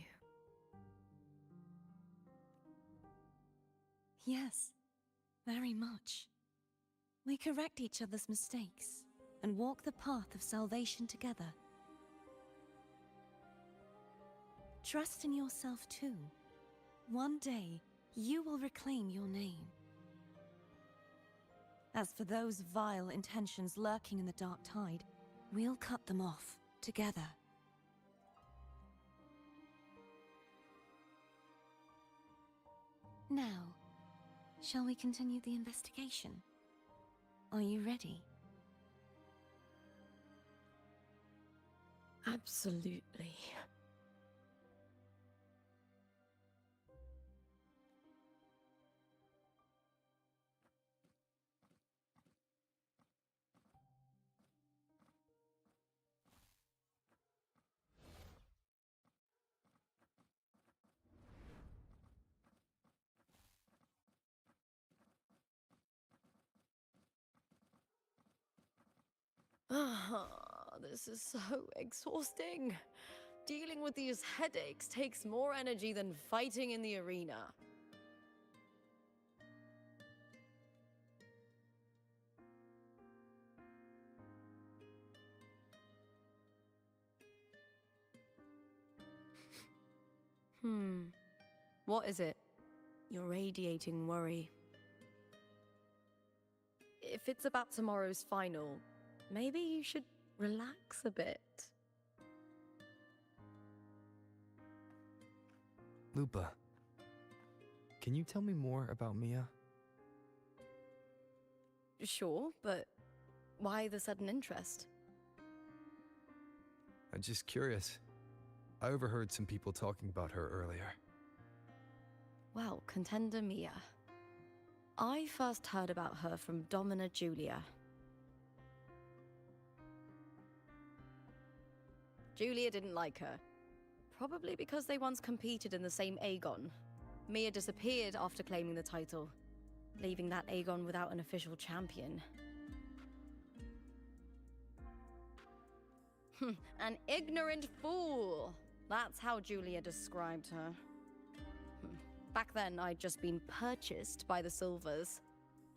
Yes, very much. We correct each other's mistakes and walk the path of salvation together. Trust in yourself too. One day, you will reclaim your name. As for those vile intentions lurking in the dark tide, we'll cut them off together. Now, shall we continue the investigation? Are you ready? Absolutely. This is so exhausting. Dealing with these headaches takes more energy than fighting in the arena. What is it? You're radiating worry. If it's about tomorrow's final, maybe you should relax a bit. Lupa, can you tell me more about Mia? Sure, but why the sudden interest? I'm just curious. I overheard some people talking about her earlier. Well, contender Mia. I first heard about her from Domina Julia. Julia didn't like her. Probably because they once competed in the same Aegon. Mia disappeared after claiming the title, leaving that Aegon without an official champion. An ignorant fool! That's how Julia described her. Back then, I'd just been purchased by the Silvers,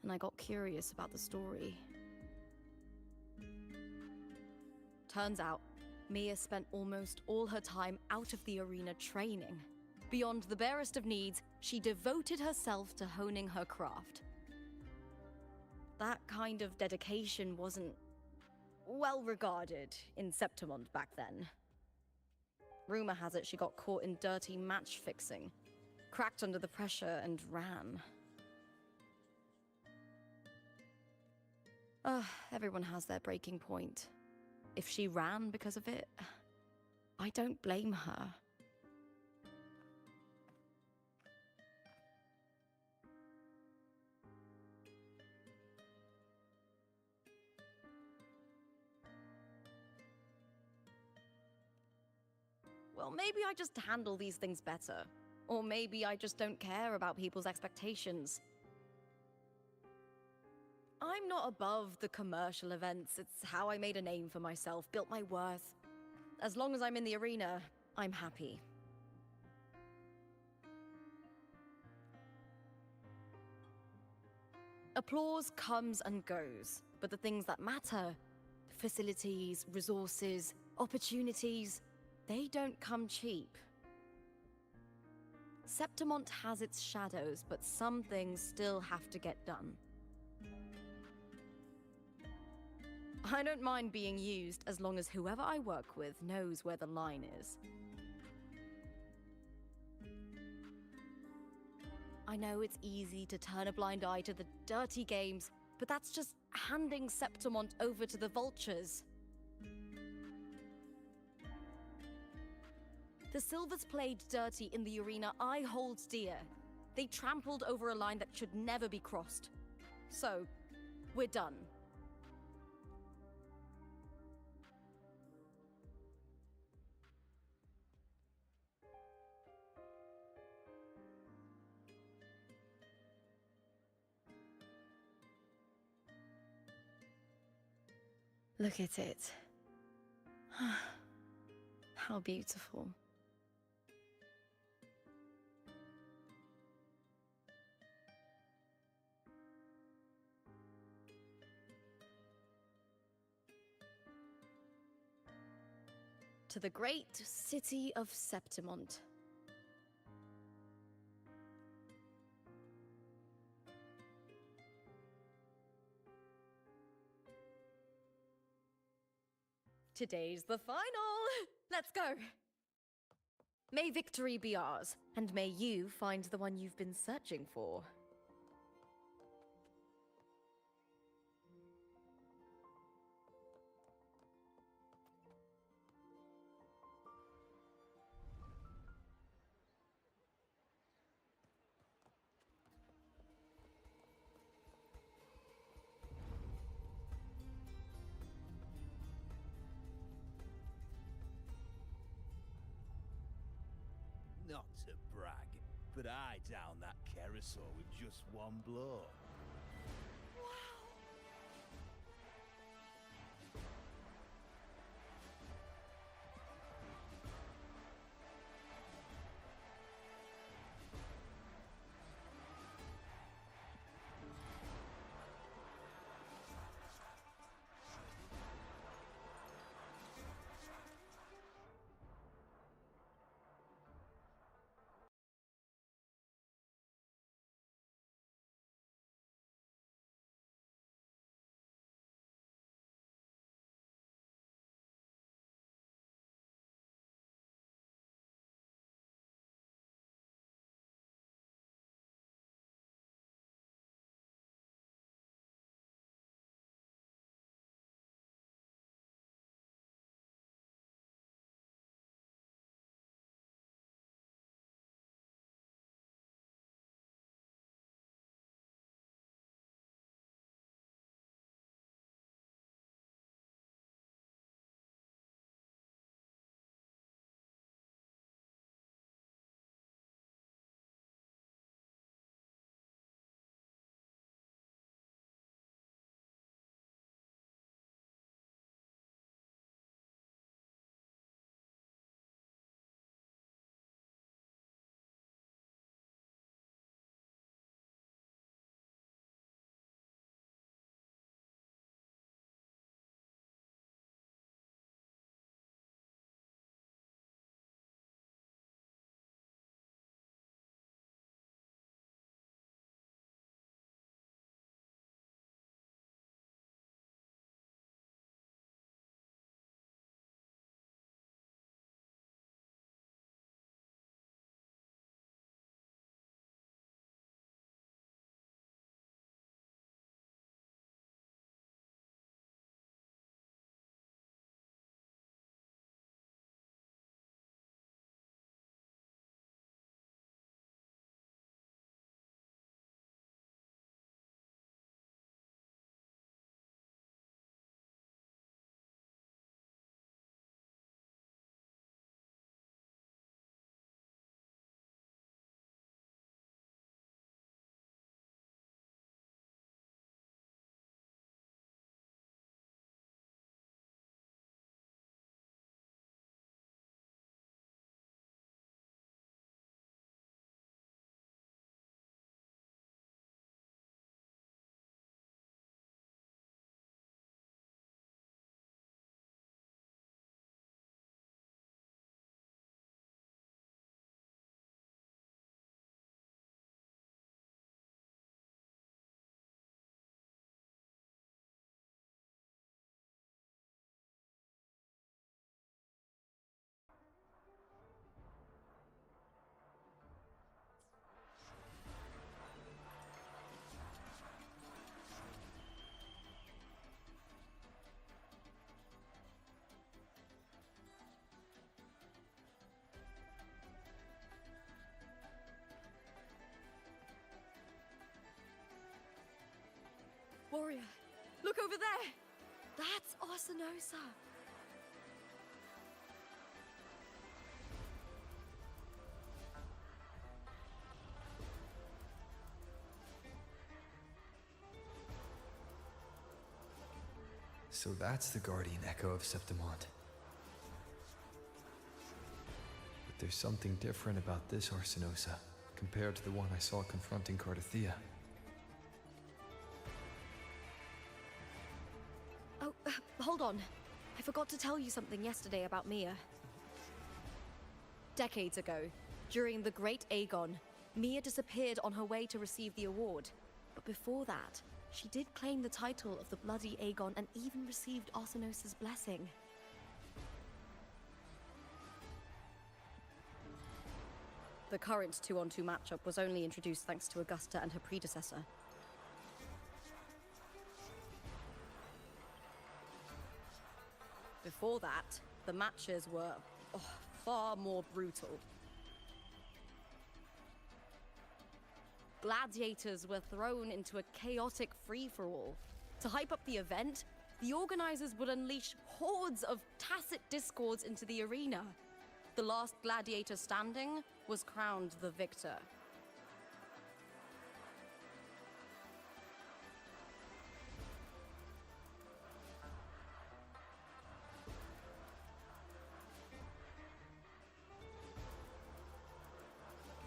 and I got curious about the story. Turns out, Mia spent almost all her time out of the arena training. Beyond the barest of needs, she devoted herself to honing her craft. That kind of dedication wasn't well regarded in Septimont back then. Rumor has it she got caught in dirty match fixing, cracked under the pressure and ran. Everyone has their breaking point. If she ran because of it, I don't blame her. Well, maybe I just handle these things better. Or maybe I just don't care about people's expectations. I'm not above the commercial events. It's how I made a name for myself, built my worth. As long as I'm in the arena, I'm happy. Applause comes and goes, but the things that matter, facilities, resources, opportunities, they don't come cheap. Septimont has its shadows, but some things still have to get done. I don't mind being used as long as whoever I work with knows where the line is. I know it's easy to turn a blind eye to the dirty games, but that's just handing Septimont over to the vultures. The Silvers played dirty in the arena I hold dear. They trampled over a line that should never be crossed. So, we're done. Look at it. How beautiful. To the great city of Septimont. Today's the final! Let's go! May victory be ours, and may you find the one you've been searching for. Not to brag, but I downed that carousel with just one blow. Warrior, look over there! That's Arsinosa! So that's the guardian echo of Septimont. But there's something different about this Arsinosa compared to the one I saw confronting Cardathea. Oh, hold on. I forgot to tell you something yesterday about Mia. Decades ago, during the Great Aegon, Mia disappeared on her way to receive the award. But before that, she did claim the title of the Bloody Aegon and even received Arsinosa's blessing. The current 2-on-2 matchup was only introduced thanks to Augusta and her predecessor. Before that, the matches were far more brutal. Gladiators were thrown into a chaotic free-for-all. To hype up the event, the organizers would unleash hordes of tacit discords into the arena. The last gladiator standing was crowned the victor.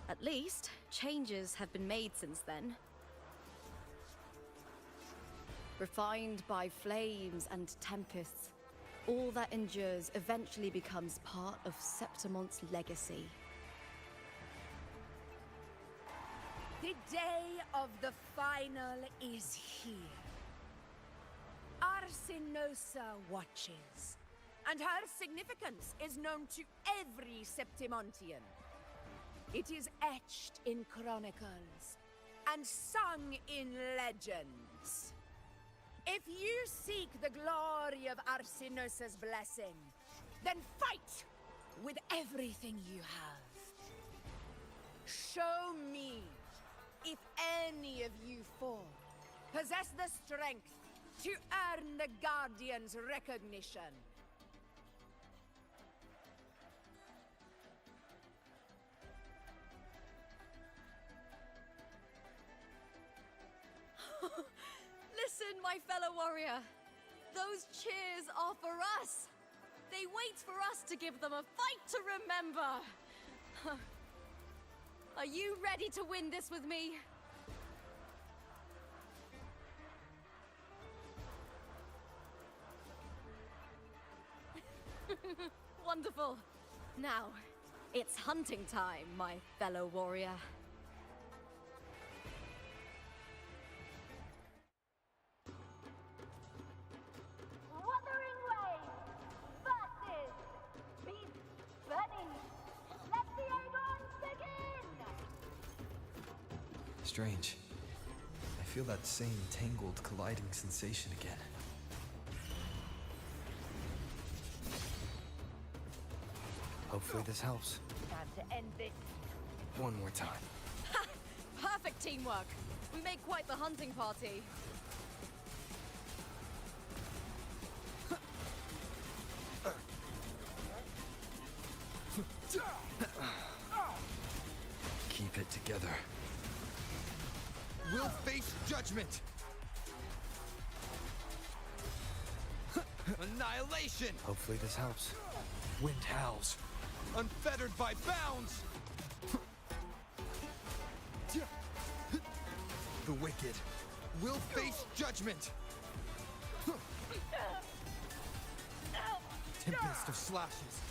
At least, changes have been made since then. Refined by flames and tempests, all that endures eventually becomes part of Septimont's legacy. The day of the final is here. Arsinosa watches, and her significance is known to every Septimontian. It is etched in chronicles and sung in legends. If you seek the glory of Arsinosa's blessing, then fight with everything you have. Show me if any of you four possess the strength to earn the Guardian's recognition. Listen, my fellow warrior. Those cheers are for us. They wait for us to give them a fight to remember. Are you ready to win this with me? Wonderful. Now, it's hunting time, my fellow warrior. Wuthering Waves versus Beast Bunny. Let the Aegons begin! Strange. I feel that same tangled, colliding sensation again. Hopefully this helps. Time to end this. One more time. Perfect teamwork. We make quite the hunting party. Keep it together. We'll face judgment! Annihilation! Hopefully this helps. Wind howls. Unfettered by bounds! The wicked will face judgment! Tempest of slashes.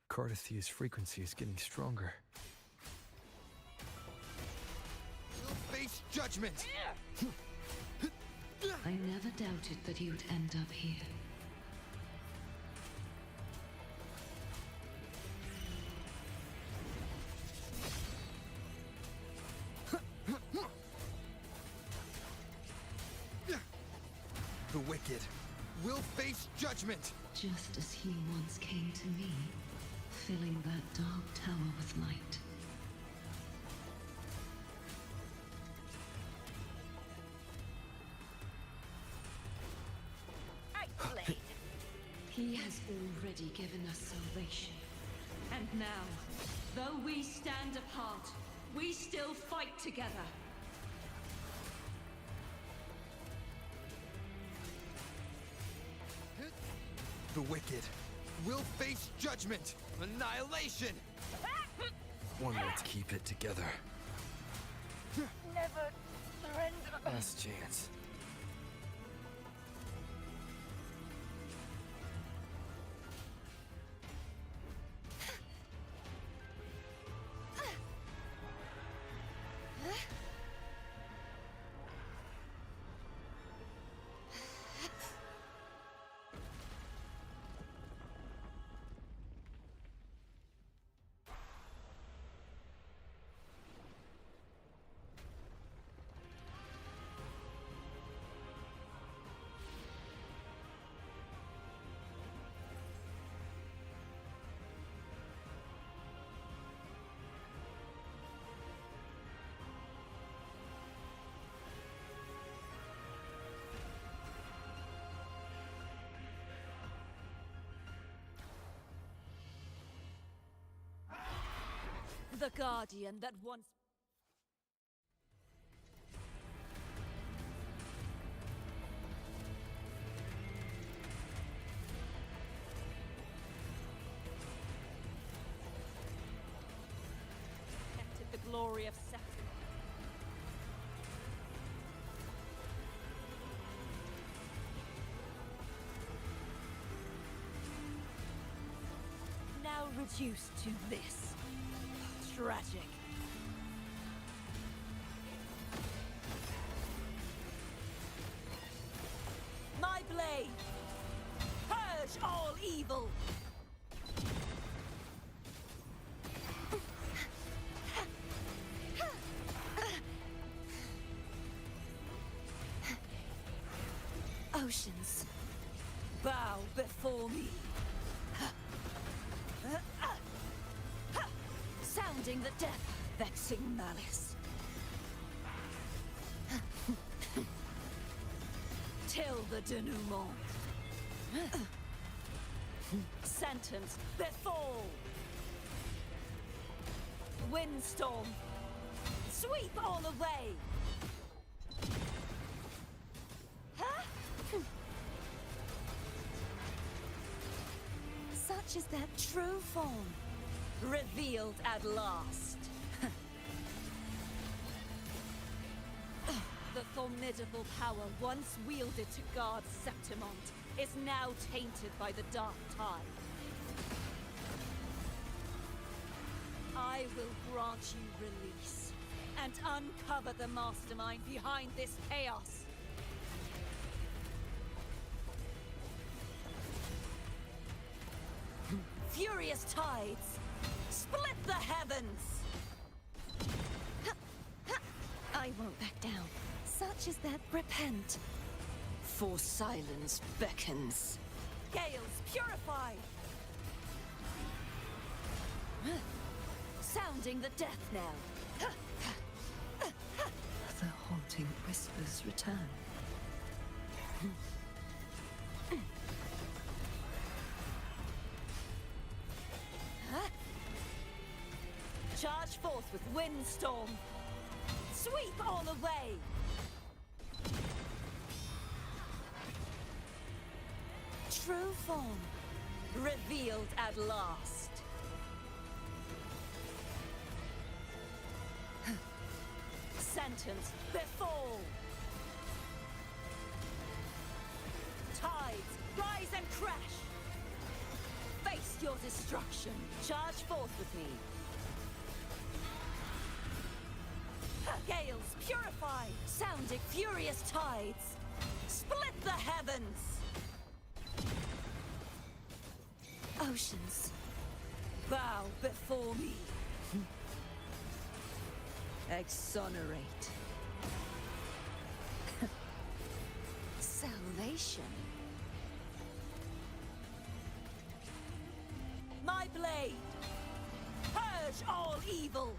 Cardathea's frequency is getting stronger. judgment! I never doubted that you'd end up here. The wicked will face judgment! Just as he once came to me, filling that dark tower with light. He has already given us salvation. And now, though we stand apart, we still fight together. The wicked will face judgment! Annihilation! One way to keep it together. Never surrender. Last chance. The guardian that once... protected the glory of Sephiroth. Now reduced to this. Tragic. My blade! Purge all evil! Oceans, bow before me. Sounding the death, vexing malice. Till the denouement. Sentence befall. Windstorm, sweep all away. Such is their true form. Revealed at last. The formidable power once wielded to guard Septimont is now tainted by the dark tide. I will grant you release and uncover the mastermind behind this chaos. Furious tides! Split the heavens! I won't back down. Such is their repent. For silence beckons. Gales purified! Sounding the death knell. The haunting whispers return. Charge forth with windstorm. Sweep all away. True form revealed at last. Sentence befall. Tides rise and crash. Face your destruction. Charge forth with me. Gales, purify! Sounding furious tides! Split the heavens! Oceans, bow before me. Exonerate. Salvation. My blade! Purge all evil!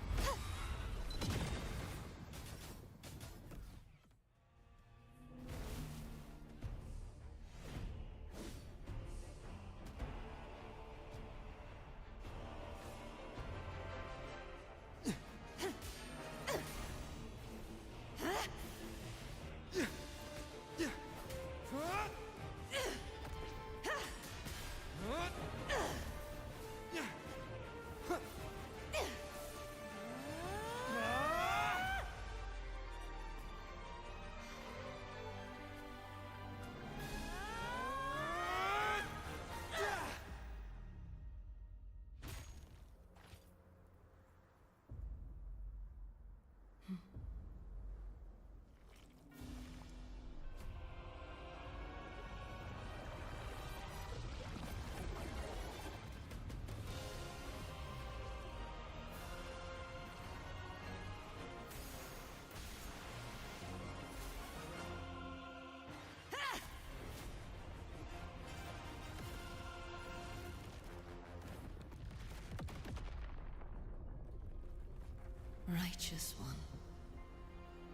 Righteous one,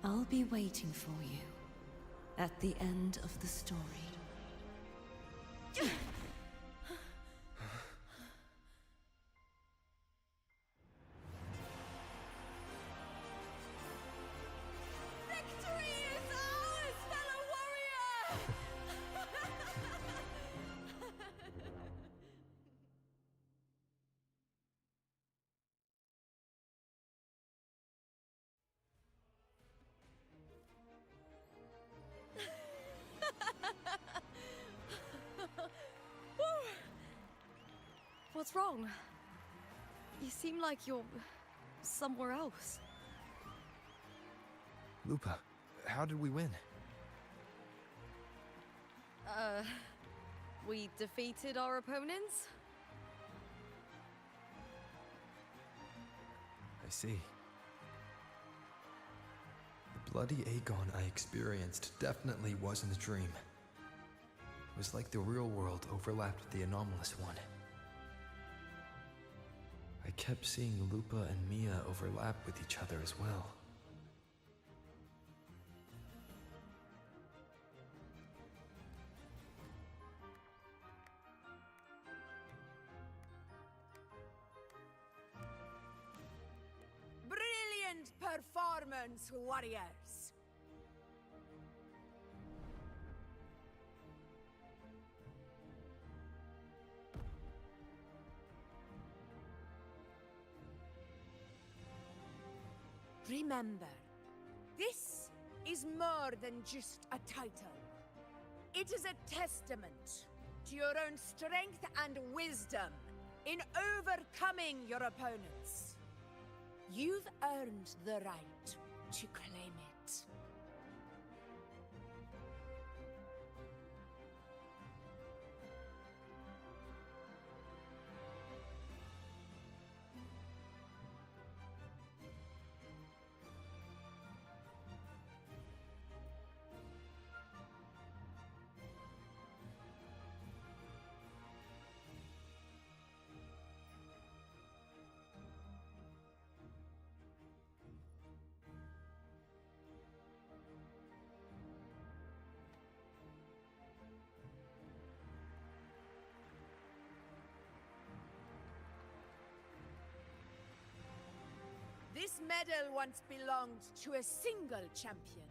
I'll be waiting for you at the end of the story. Victory is ours, fellow warrior! What's wrong? You seem like you're somewhere else. Lupa, how did we win? We defeated our opponents? I see. The bloody Aegon I experienced definitely wasn't a dream. It was like the real world overlapped with the anomalous one. I kept seeing Lupa and Mia overlap with each other as well. Brilliant performance, warriors! Remember, this is more than just a title. It is a testament to your own strength and wisdom in overcoming your opponents. You've earned the right to claim it. This medal once belonged to a single champion,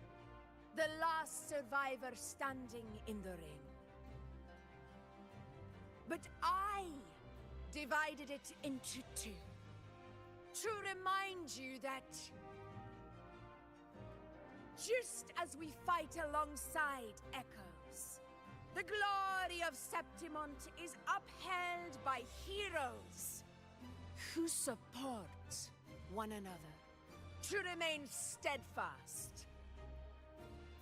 the last survivor standing in the ring. But I divided it into two, to remind you that just as we fight alongside echoes, the glory of Septimont is upheld by heroes who support one another. to remain steadfast.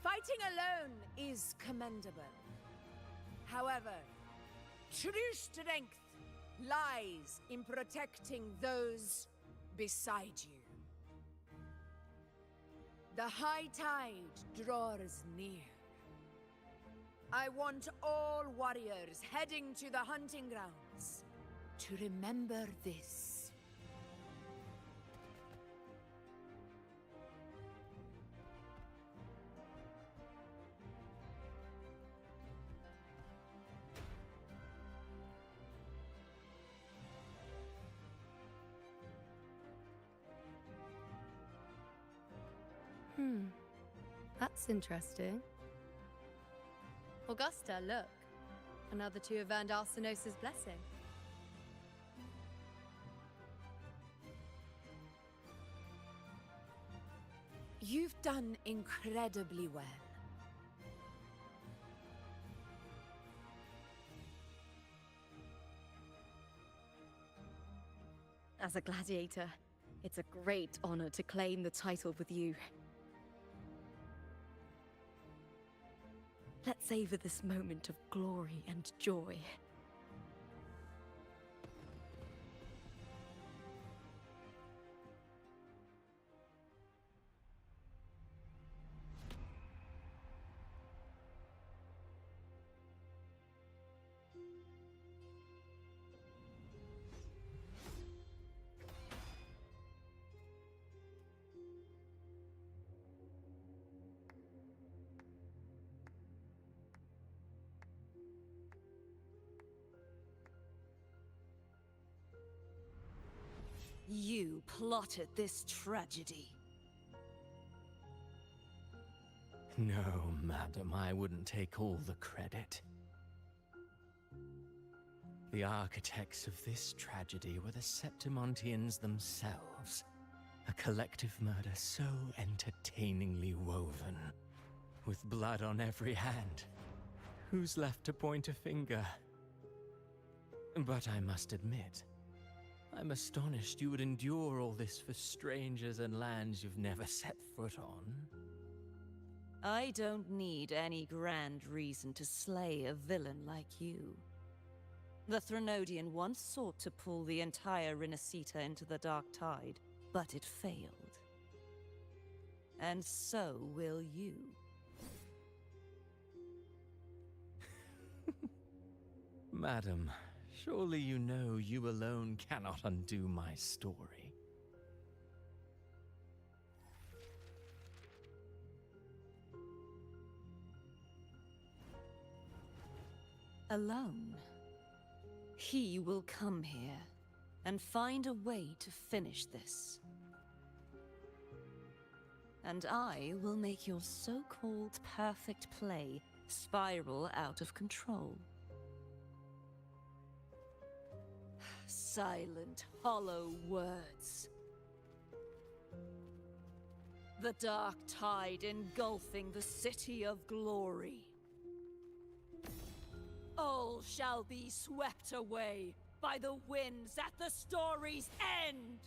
Fighting alone is commendable. However, true strength lies in protecting those beside you. The high tide draws near. I want all warriors heading to the hunting grounds to remember this. That's interesting. Augusta, look. Another two of Vandal Senosa's blessing. You've done incredibly well. As a gladiator, it's a great honor to claim the title with you. Let's savor this moment of glory and joy. You plotted this tragedy. No, madam, I wouldn't take all the credit. The architects of this tragedy were the Septimontians themselves. A collective murder so entertainingly woven, with blood on every hand. Who's left to point a finger? But I must admit, I'm astonished you would endure all this for strangers and lands you've never set foot on. I don't need any grand reason to slay a villain like you. The Threnodian once sought to pull the entire Renacita into the Dark Tide, but it failed. And so will you. Madam, surely you know you alone cannot undo my story. Alone. He will come here and find a way to finish this. And I will make your so-called perfect play spiral out of control. Silent, hollow words. The dark tide engulfing the city of glory. All shall be swept away by the winds at the story's end!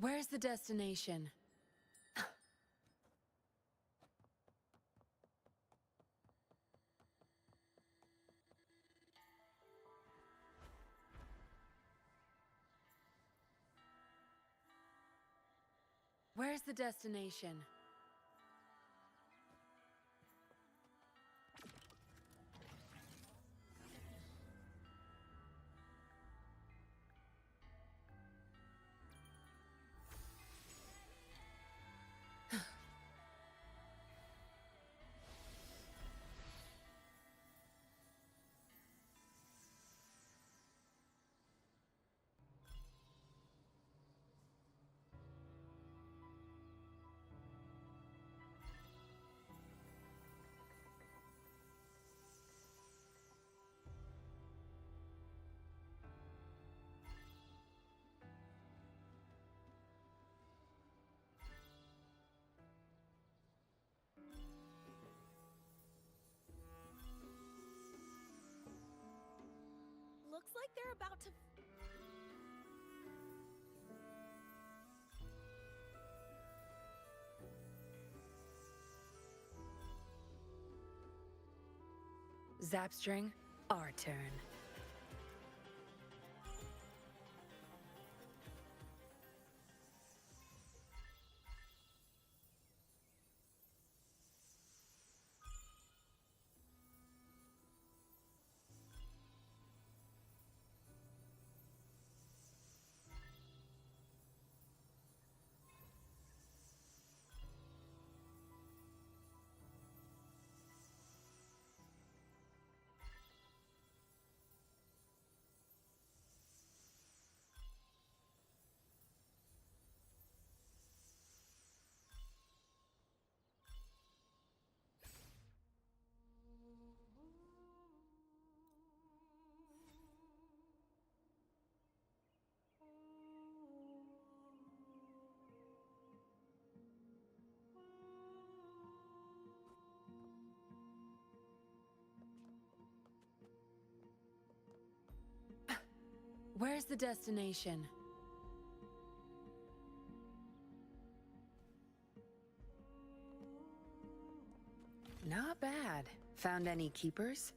Where's the destination? Where's the destination? Looks like they're about to... Zapstring, our turn. Where's the destination? Not bad. Found any keepers?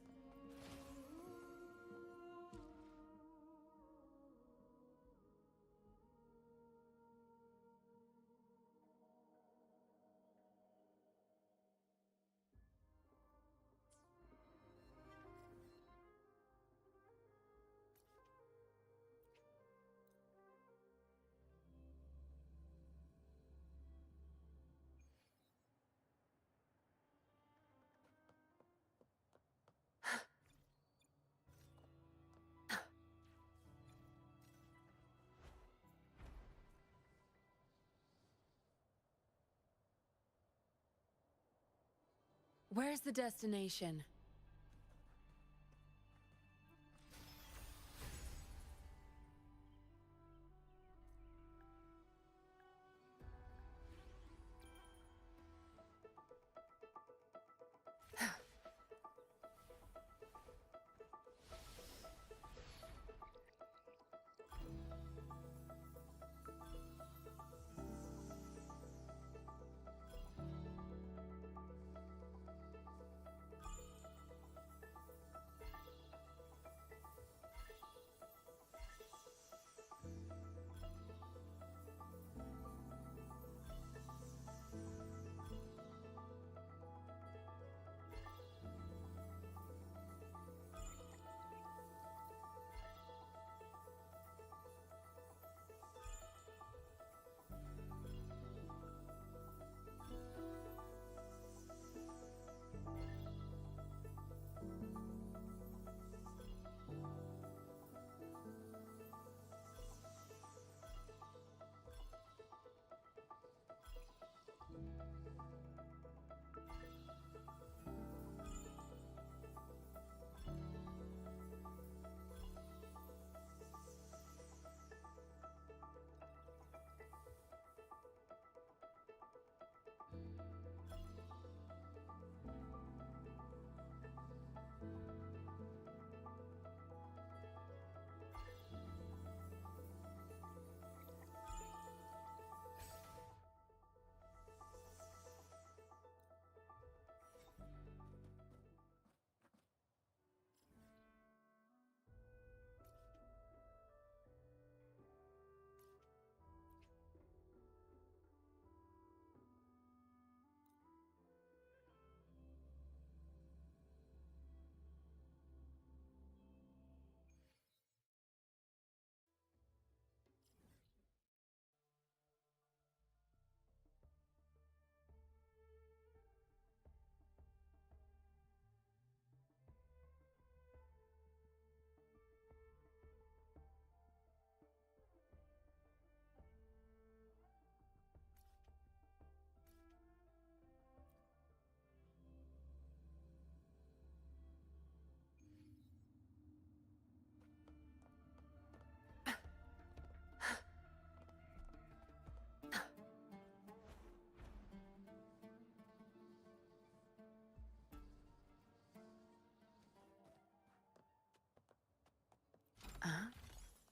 Where's the destination?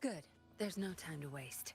Good. There's no time to waste.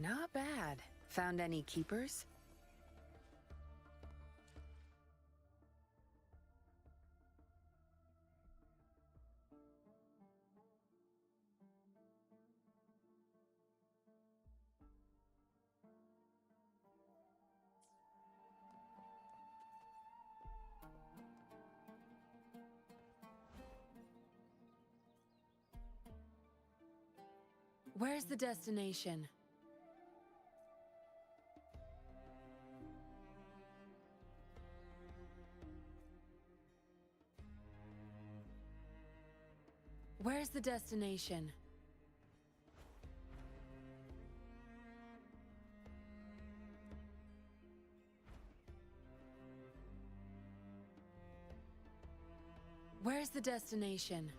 Not bad. Found any keepers? Where's the destination? Where's the destination? Where's the destination?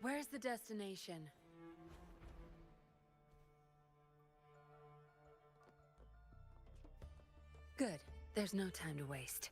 Where's the destination? Good. There's no time to waste.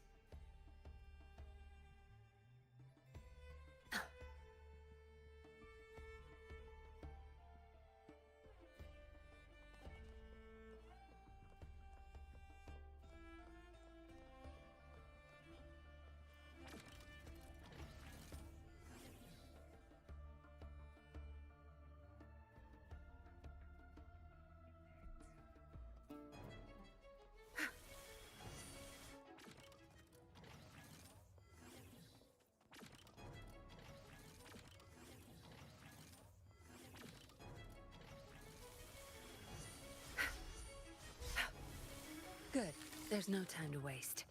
There's no time to waste.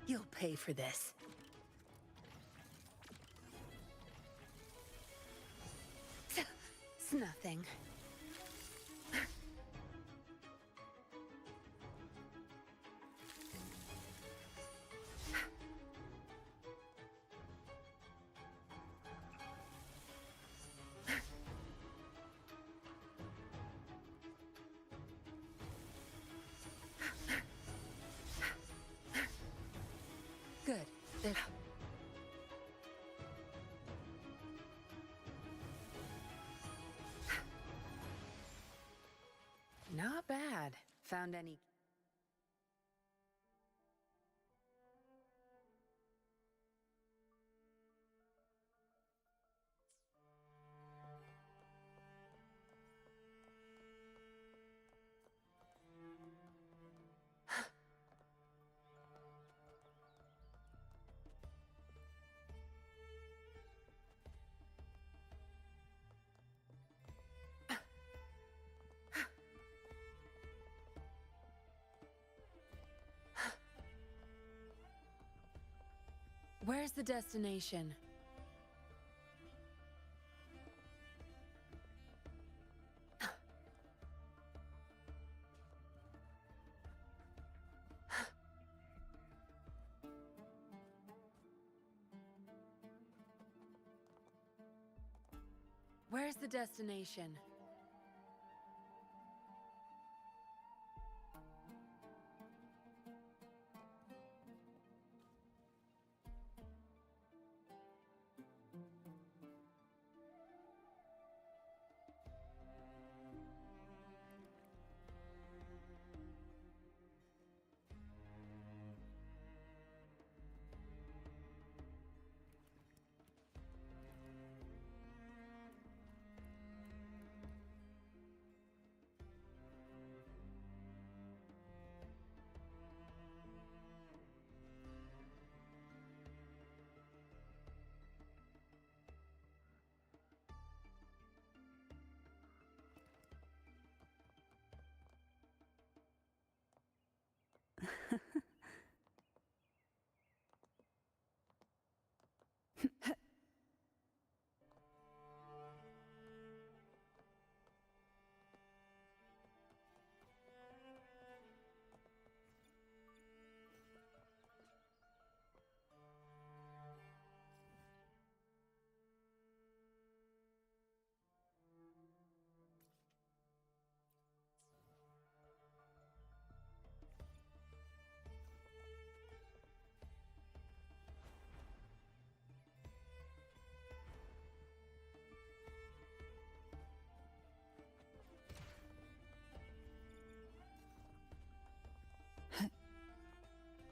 You'll pay for this. It's nothing. Good. There. Not bad. Found any... Where's the destination? Where's the destination?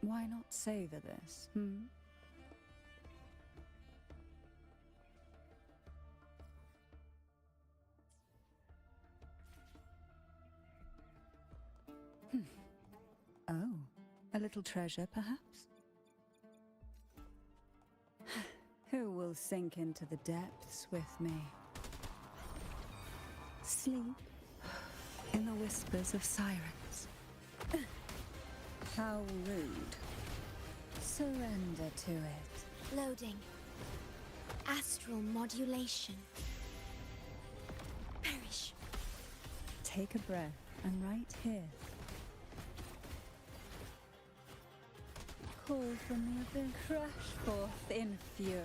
Why not savor this, hmm? Oh, a little treasure, perhaps? Who will sink into the depths with me? Sleep in the whispers of sirens. How rude. Surrender to it. Loading. Astral modulation. Perish. Take a breath, and right here. Call from the abyss, crash forth in fury.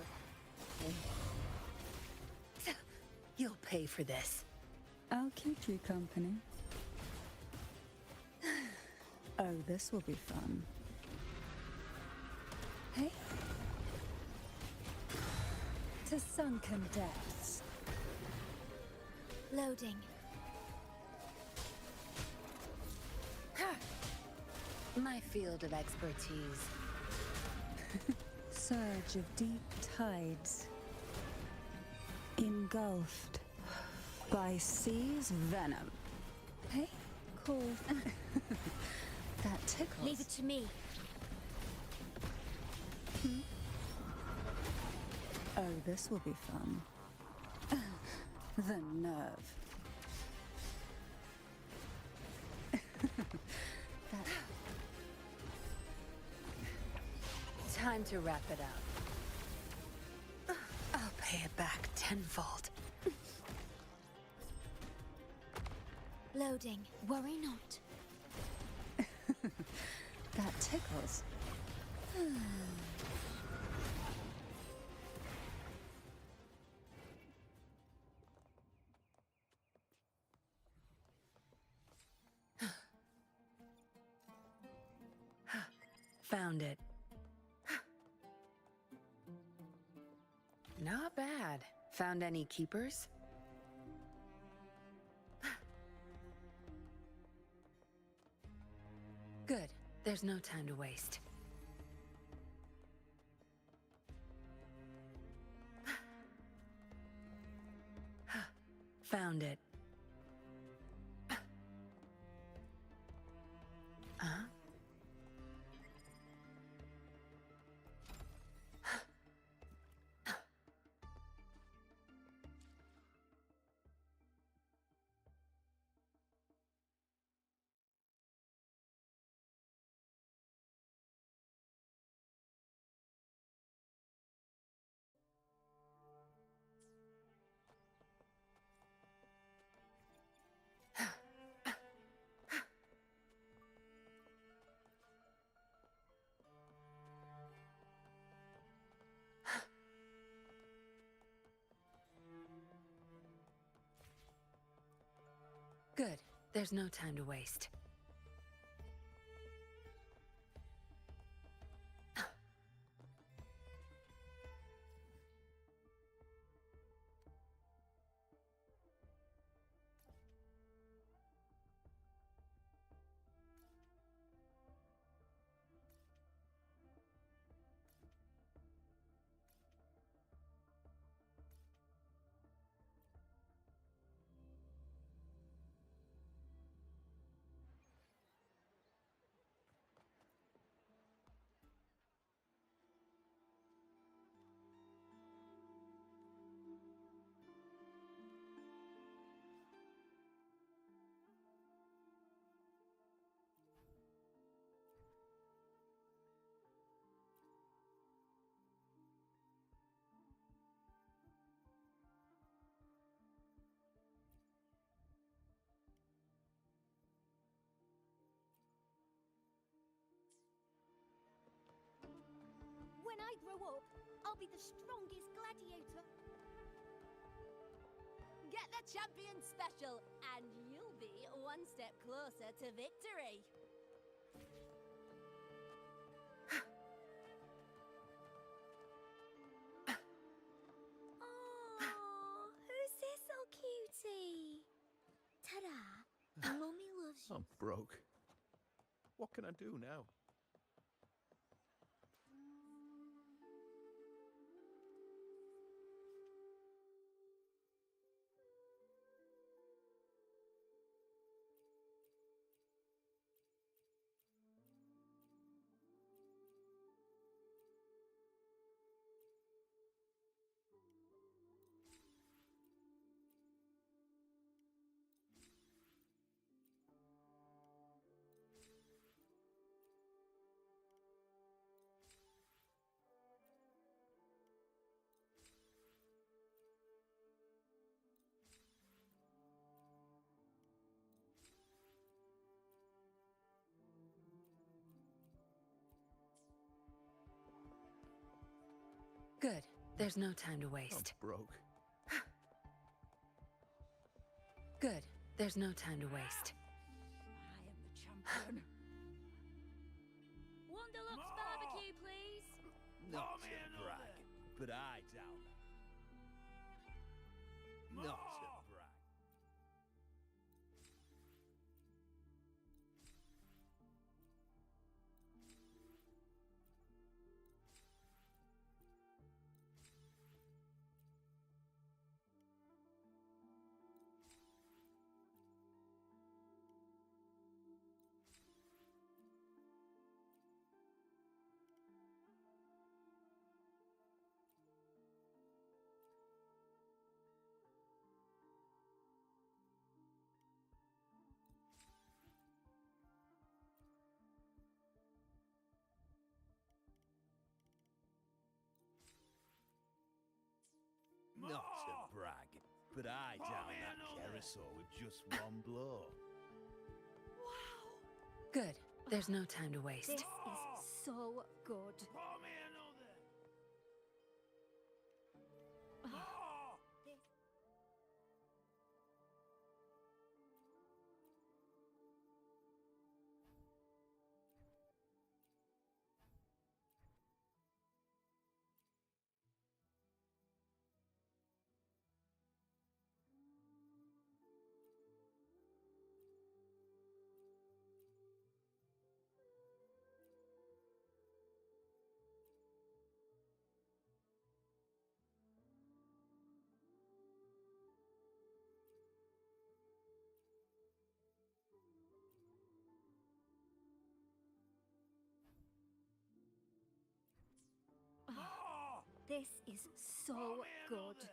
You'll pay for this. I'll keep you company. Oh, this will be fun. Hey? To sunken depths. Loading. My field of expertise. Surge of deep tides. Engulfed by sea's venom. Hey? Cool. That tickles. Leave it to me. Oh, this will be fun. The nerve. That... Time to wrap it up. I'll pay it back tenfold. Loading. Worry not. That tickles. Found it. Not bad. Found any keepers? Good. There's no time to waste. Found it. Huh? Good. There's no time to waste. When I grow up, I'll be the strongest gladiator. Get the champion special, and you'll be one step closer to victory. Oh, who's this little cutie? Ta-da! Mommy loves you. I'm broke. What can I do now? Good. There's no time to waste. I'm broke. Good. There's no time to waste. I am the champion. One deluxe barbecue, please. Not to brag, but I down. Not to brag. but I down that carousel with just one blow. Good. There's no time to waste. This is so good. This is so good.